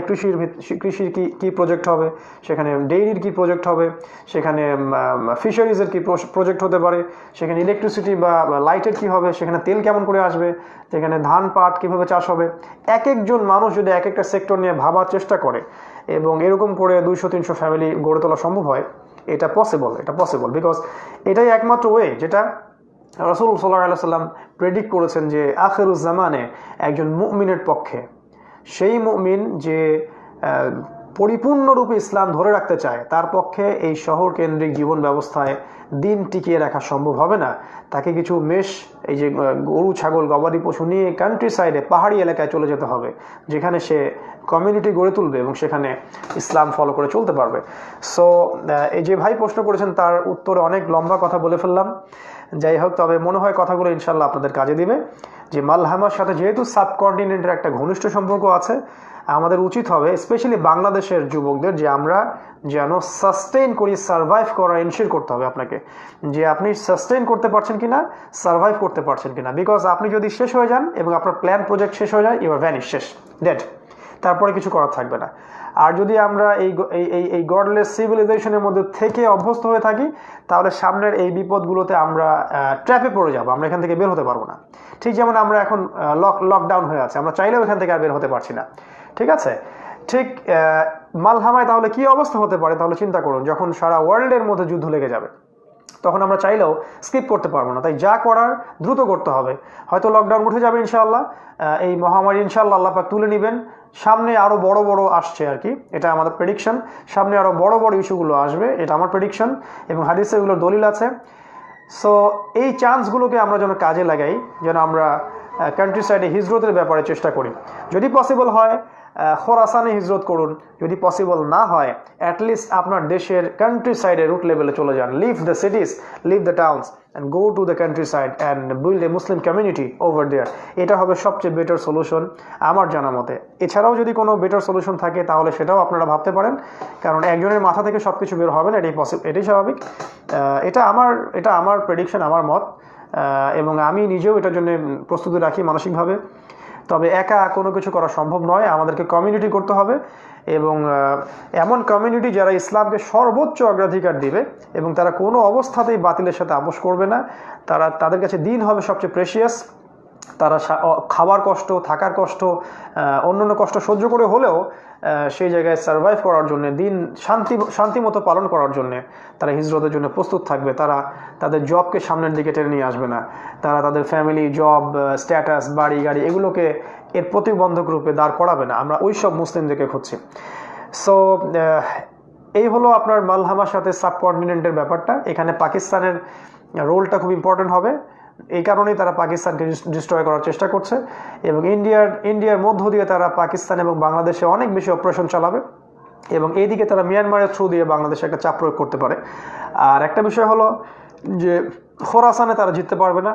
কৃষির কি প্রজেক্ট হবে, সেখানে ডেইরির কি প্রজেক্ট হবে, সেখানে ফিশারিজের কি প্রজেক্ট হতে পারে, সেখানে ইলেকট্রিসিটি বা লাইটের কি হবে, সেখানে তেল কেমন করে আসবে, সেখানে ধান পাট কীভাবে চাষ হবে। এক একজন মানুষ যদি এক একটা সেক্টর নিয়ে ভাবার চেষ্টা করে এবং এরকম করে 200-300 ফ্যামিলি গড়ে তোলা সম্ভব হয়, এটা পসিবল বিকজ এটাই একমাত্র ওয়ে যেটা রাসূল সাল্লাল্লাহু আলাইহি ওয়াসাল্লাম প্রেডিক্ট করেছেন যে আখিরুজ জামানে একজন মুমিনের পক্ষে, সেই মুমিন যে পরিপূর্ণরূপে ইসলাম ধরে রাখতে চায়, তার পক্ষে এই শহর কেন্দ্রিক জীবন ব্যবস্থায় দিন টিকিয়ে রাখা সম্ভব হবে না। তাকে কিছু এই যে গরু ছাগল গবাদি পশু নিয়ে কান্ট্রি সাইডে পাহাড়ি এলাকায় চলে যেতে হবে, যেখানে সে কমিউনিটি গড়ে তুলবে এবং সেখানে ইসলাম ফলো করে চলতে পারবে। সো এই যে ভাই প্রশ্ন করেছেন তার উত্তরে অনেক লম্বা কথা বলে ফেললাম। যাই হোক, তবে মনে হয় কথাগুলো ইনশাল্লাহ আপনাদের কাজে দিবে। যে মালহামার সাথে যেহেতু সাবকন্টিনেন্টের একটা ঘনিষ্ঠ সম্পর্ক আছে, আমাদের উচিত হবে স্পেশালি বাংলাদেশের যুবকদের যে আমরা যেন সাস্টেইন করি, সার্ভাইভ করা এনশিওর করতে হবে আপনাকে, যে আপনি সাস্টেইন করতে পারছেন কিনা, সার্ভাইভ করতে পারছেন কিনা। বিকজ আপনি যদি শেষ হয়ে যান এবং আপনার প্ল্যান প্রজেক্ট শেষ হয়ে যায়, ইউর ভ্যানিশ, শেষ, ডেড, তারপরে কিছু করার থাকবে না। আর যদি আমরা এই গডলেস সিভিলাইজেশনের মধ্যে থেকে অভ্যস্ত হয়ে থাকি, তাহলে সামনের এই বিপদগুলোতে আমরা ট্র্যাপে পড়ে যাবো, আমরা এখান থেকে বের হতে পারবো না। ঠিক যেমন আমরা এখন লকডাউন হয়ে আছে, আমরা চাইলেও এখান থেকে আর বের হতে পারছি না। ঠিক আছে, ঠিক মালহামায় তাহলে কি অবস্থা হতে পারে তাহলে চিন্তা করুন, যখন সারা ওয়ার্ল্ডের মধ্যে যুদ্ধ লেগে যাবে, তখন আমরা চাইলেও স্কিপ করতে পারবো না। তাই যা করার দ্রুত করতে হবে। হয়তো লকডাউন উঠে যাবে ইনশাআল্লাহ, এই মহামারী ইনশাআল্লাহ আল্লাহ পাক তুলে নেবেন, সামনে আরও বড় আসছে আর কি, এটা আমাদের প্রেডিকশন। সামনে আরও বড় ইস্যুগুলো আসবে, এটা আমার প্রেডিকশন, এবং হাদিসে এগুলোর দলিল আছে। সো এই চান্সগুলোকে আমরা যেন কাজে লাগাই, যেন আমরা কান্ট্রি সাইডে হিজরতের ব্যাপারে চেষ্টা করি। যদি পসিবল হয় খোরাসানে হিজরত করুন, যদি পসিবল না হয় অ্যাটলিস্ট আপনার দেশের কান্ট্রি সাইডে রুট লেভেলে চলে যান, leave the cities, leave the towns and go to the countryside and build a Muslim community over there. এটা হবে সবচেয়ে বেটার সলিউশন আমার জানা মতে। এছাড়াও যদি কোনো বেটার সলিউশন থাকে তাহলে সেটাও আপনারা ভাবতে পারেন, কারণ একজনের মাথা থেকে সব কিছু বের হবে না, এটাই স্বাভাবিক। এটা আমার প্রেডিকশন, আমার মত, এবং আমি নিজেও এটার জন্য প্রস্তুতি রাখি মানসিকভাবে। তবে একা কোনো কিছু করা সম্ভব নয়, আমাদেরকে কমিউনিটি করতে হবে, এবং এমন কমিউনিটি যারা ইসলামকে সর্বোচ্চ অগ্রাধিকার দিবে এবং তারা কোনো অবস্থাতেই বাতিলের সাথে আপোষ করবে না। তাদের কাছে দিন হবে সবচেয়ে প্রেশিয়াস। তারা খাবার কষ্ট, থাকার কষ্ট, অন্যান্য কষ্ট সহ্য করে হলেও সেই জায়গায় সার্ভাইভ করার জন্য, দিন শান্তি মতো পালন করার জন্য তারা হিজরতের জন্য প্রস্তুত থাকবে। তারা তাদের জবকে সামনের দিকে টেনে নিয়ে আসবে না, তারা তাদের ফ্যামিলি, জব, স্ট্যাটাস, বাড়ি গাড়ি এগুলোকে এর প্রতিবন্ধক রূপে দাঁড় করাবে না। আমরা ওই সব মুসলিমদেরকে খুঁজছি। সো এই হলো আপনার মালহামার সাথে সাবকন্টিনেন্টের ব্যাপারটা। এখানে পাকিস্তানের রোলটা খুব ইম্পর্টেন্ট হবে, এই কারণেই তারা পাকিস্তানকে ডিস্ট্রয় করার চেষ্টা করছে, এবং ইন্ডিয়ার মধ্য দিয়ে তারা পাকিস্তান এবং বাংলাদেশে অনেক বেশি অপারেশন চালাবে, এবং এইদিকে তারা মিয়ানমারের থ্রু দিয়ে বাংলাদেশে একটা চাপ প্রয়োগ করতে পারে। আর একটা বিষয় হলো যে খোরাসানে তারা জিততে পারবে না,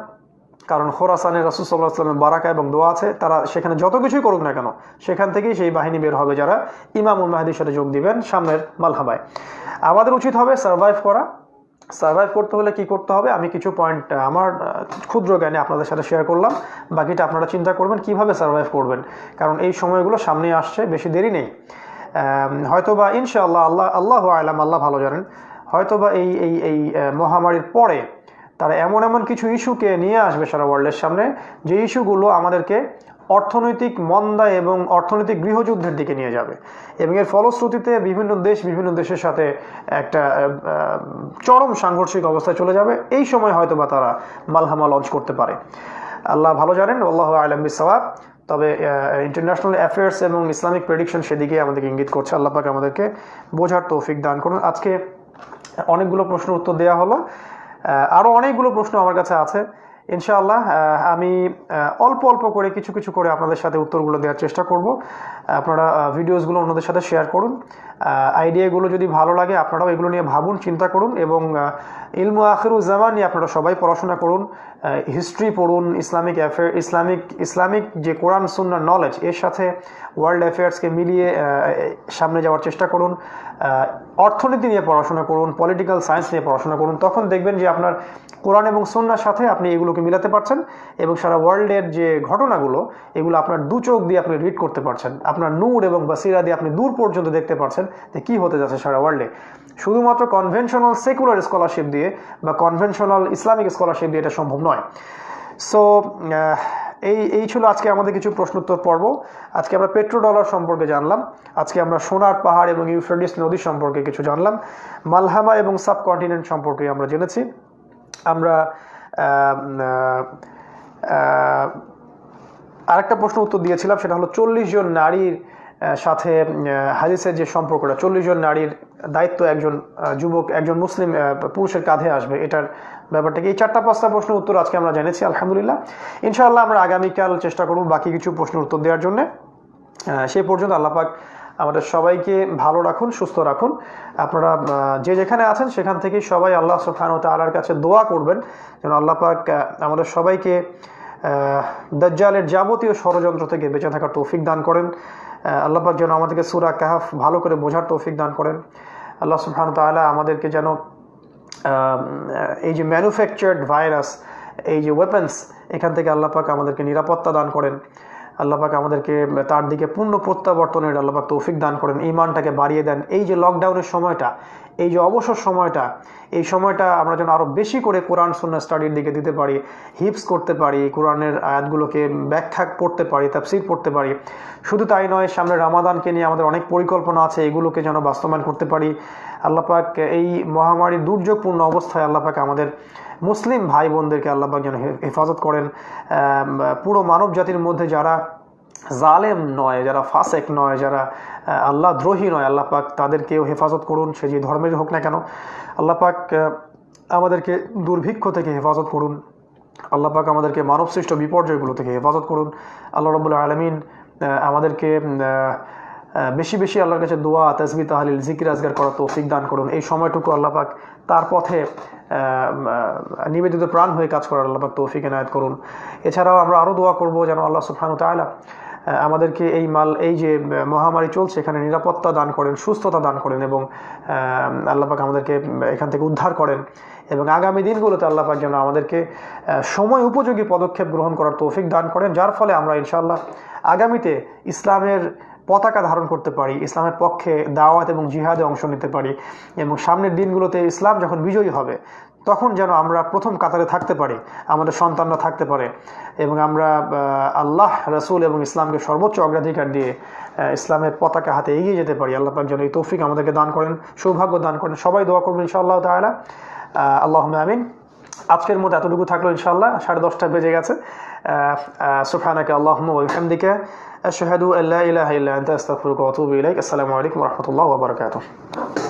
কারণ খোরাসানে রাসূল সাল্লাল্লাহু আলাইহি ওয়াসাল্লামের বারাকা এবং দোয়া আছে। তারা সেখানে যত কিছুই করুক না কেন, সেখান থেকেই সেই বাহিনী বের হবে যারা ইমামুল মাহদির সাথে যোগ দিবেন সামনের মালহামায়। আমাদের উচিত হবে সার্ভাইভ করা। সার্ভাইভ করতে হলে কি করতে হবে, আমি কিছু পয়েন্ট আমার ক্ষুদ্র জ্ঞানে আপনাদের সাথে শেয়ার করলাম, বাকিটা আপনারা চিন্তা করবেন কিভাবে সার্ভাইভ করবেন, কারণ এই সময়গুলো সামনে আসছে, বেশি দেরি নেই। হয়তোবা ইনশাআল্লাহ, আল্লাহু আ'লাম, আল্লাহ ভালো জানেন, হয়তোবা এই মহামারীর পরে তারা এমন কিছু ইস্যুকে নিয়ে আসবে সারা ওয়ার্ল্ডের সামনে, যে ইস্যুগুলো আমাদেরকে অর্থনৈতিক মন্দা এবং অর্থনৈতিক গৃহযুদ্ধের দিকে নিয়ে যাবে, এবং এর ফলশ্রুতিতে বিভিন্ন দেশের সাথে একটা চরম সাংঘর্ষিক অবস্থায় চলে যাবে। এই সময় হয়তো বা তারা মালহামা লঞ্চ করতে পারে। আল্লাহ ভালো জানেন, আল্লাহু আ'লাম বিসসাওয়াব। তবে ইন্টারন্যাশনাল অ্যাফেয়ার্স এবং ইসলামিক প্রেডিকশন সেদিকে আমাদেরকে ইঙ্গিত করছে। আল্লাহ পাক আমাদেরকে বোঝার তৌফিক দান করুন। আজকে অনেকগুলো প্রশ্নের উত্তর দেওয়া হলো, আরও অনেকগুলো প্রশ্ন আমার কাছে আছে। ইনশাআল্লাহ আমি অল্প করে কিছু করে আপনাদের সাথে উত্তরগুলো দেওয়ার চেষ্টা করব। আপনারা ভিডিওসগুলো অন্যদের সাথে শেয়ার করুন। আইডিয়াগুলো যদি ভালো লাগে আপনারাও এগুলো নিয়ে ভাবুন, চিন্তা করুন, এবং ইলমু আখিরুজ্জামান নিয়ে আপনারা সবাই পড়াশোনা করুন, হিস্ট্রি পড়ুন, ইসলামিক অ্যাফেয়ার ইসলামিক যে কোরআন সুন্নাহ নলেজ এর সাথে ওয়ার্ল্ড অ্যাফেয়ার্সকে মিলিয়ে সামনে যাওয়ার চেষ্টা করুন। অর্থনীতি নিয়ে পড়াশোনা করুন, পলিটিক্যাল সায়েন্স নিয়ে পড়াশোনা করুন। তখন দেখবেন যে আপনার কোরআন এবং সুন্নাহর সাথে আপনি এগুলোকে মিলাতে পারছেন, এবং সারা ওয়ার্ল্ডের যে ঘটনাগুলো এগুলো আপনার দু চোখ দিয়ে আপনি রিড করতে পারছেন। আপনার নূর এবং বাসিরা দিয়ে আপনি দূর পর্যন্ত দেখতে পারছেন যে কী হতে যাচ্ছে সারা ওয়ার্ল্ডে। শুধুমাত্র কনভেনশনাল সেকুলার স্কলারশিপ দিয়ে বা কনভেনশনাল ইসলামিক স্কলারশিপ দিয়ে এটা সম্ভব নয়। সো এই ছিল আজকে আমাদের কিছু প্রশ্নোত্তর পর্ব। আজকে আমরা পেট্রোডলার সম্পর্কে জানলাম, আজকে আমরা সোনার পাহাড় এবং ইউফ্রেটিস নদী সম্পর্কে কিছু জানলাম, মালহামা এবং সাবকন্টিনেন্ট সম্পর্কে আমরা জেনেছি। আমরা আরেকটা প্রশ্ন উত্তর দিয়েছিলাম, সেটা হলো 40 জন নারীর সাথে হাদিসের যে সম্পর্কটা, 40 জন নারীর দায়িত্ব একজন যুবক, একজন মুসলিম পুরুষের কাঁধে আসবে, এটার ব্যাপারটাকে। এই 4-5টা প্রশ্নের উত্তর আজকে আমরা জেনেছি আলহামদুলিল্লাহ। ইনশাআল্লাহ আমরা আগামীকাল চেষ্টা করব বাকি কিছু প্রশ্নের উত্তর দেওয়ার জন্য। সেই পর্যন্ত আল্লাহ পাক আমাদের সবাইকে ভালো রাখুন, সুস্থ রাখুন। আপনারা যে যেখানে আছেন সেখান থেকেই সবাই আল্লাহ সুবহানাহু ওয়া তাআলার কাছে দোয়া করবেন যেন আল্লাহ পাক আমাদের সবাইকে দাজ্জালের যাবতীয় ষড়যন্ত্র থেকে বেঁচে থাকার তৌফিক দান করেন। আল্লাহ পাক যেন আমাদেরকে সূরা কাহফ ভালো করে বোঝার তৌফিক দান করেন। আল্লাহ সুবহানাহু ওয়া তাআলা আমাদেরকে যেন এই যে ম্যানুফ্যাকচার্ড ভাইরাস, এই যে ওয়েপন্স, এখান থেকে আল্লাহ পাক আমাদেরকে নিরাপত্তা দান করেন। আল্লাহ পাক আমাদেরকে তার দিকে পূর্ণ প্রত্যাবর্তনের আল্লাহ পাক তৌফিক দান করেন, ঈমানটাকে বাড়িয়ে দেন। এই যে লকডাউনের সময়টা, এই যে অবসর সময়টা, এই সময়টা আমরা যেন আরও বেশি করে কোরআন সুন্নাহ স্টাডির দিকে দিতে পারি, হিফজ করতে পারি, কোরআনের আয়াতগুলোকে ব্যাখ্যা পড়তে পারি, তাফসীর পড়তে পারি। শুধু তাই নয়, সামনে রমাদানকে নিয়ে আমাদের অনেক পরিকল্পনা আছে, এগুলোকে যেন বাস্তবায়ন করতে পারি। আল্লাহ পাক এই মহামারীর দুর্যোগপূর্ণ অবস্থায় আল্লাহ পাক আমাদের মুসলিম ভাই বোনদেরকে আল্লাহ পাক যেন হেফাজত করেন। পুরো মানব জাতির মধ্যে যারা জালেম নয়, যারা ফাসেক নয়, যারা আল্লাহ দ্রোহী নয়, আল্লাহ পাক তাদেরকেও হেফাজত করুন, সে যে ধর্মের হোক না কেন। আল্লাহ পাক আমাদেরকে দুর্ভিক্ষ থেকে হেফাজত করুন। আল্লাহ পাক আমাদেরকে মানবসৃষ্ট বিপর্যয়গুলো থেকে হেফাজত করুন। আল্লাহ রাব্বুল আলামিন আমাদেরকে বেশি বেশি আল্লাহর কাছে দোয়া, তাসবিহ, তাহলিল, জিকির আজগার করার তৌফিক দান করুন। এই সময়টুকু আল্লাহ পাক তার পথে নিবেদিত প্রাণ হয়ে কাজ করার আল্লাহ পাক তৌফিক এনায়েত করুন। এছাড়াও আমরা আরও দোয়া করব যেন আল্লাহ সুবহানাহু ওয়া তাআলা আমাদেরকে এই যে মহামারী চলছে এখানে নিরাপত্তা দান করেন, সুস্থতা দান করেন, এবং আল্লাহ পাক আমাদেরকে এখান থেকে উদ্ধার করেন। এবং আগামী দিনগুলোতে আল্লাহ পাক যেন আমাদেরকে সময় উপযোগী পদক্ষেপ গ্রহণ করার তৌফিক দান করেন, যার ফলে আমরা ইনশাআল্লাহ আগামীতে ইসলামের পতাকা ধারণ করতে পারি, ইসলামের পক্ষে দাওয়াত এবং জিহাদে অংশ নিতে পারি, এবং সামনের দিনগুলোতে ইসলাম যখন বিজয়ী হবে তখন যেন আমরা প্রথম কাতারে থাকতে পারি, আমাদের সন্তানরা থাকতে পারে, এবং আমরা আল্লাহ, রাসূল এবং ইসলামকে সর্বোচ্চ অগ্রাধিকার দিয়ে ইসলামের পতাকা হাতে এগিয়ে যেতে পারি। আল্লাহ পাক যেন এই তৌফিক আমাদেরকে দান করেন, সৌভাগ্য দান করেন। সবাই দোয়া করবেন ইনশাআল্লাহ তাআলা। আল্লাহুম্মা আমিন। আজকের মতো এতটুকু থাকলো ইনশাআল্লাহ। 10:30 বেজে গেছে। সুবহানাকা আল্লাহুম্মা ওয়া বিহামদিকা আশহাদু আল্লা ইলাহা ইল্লা আনতা আস্তাগফিরুকা ওয়া আতুবু ইলাইক। আসসালামু আলাইকুম ওয়া রাহমাতুল্লাহি ওয়া বারাকাতুহু।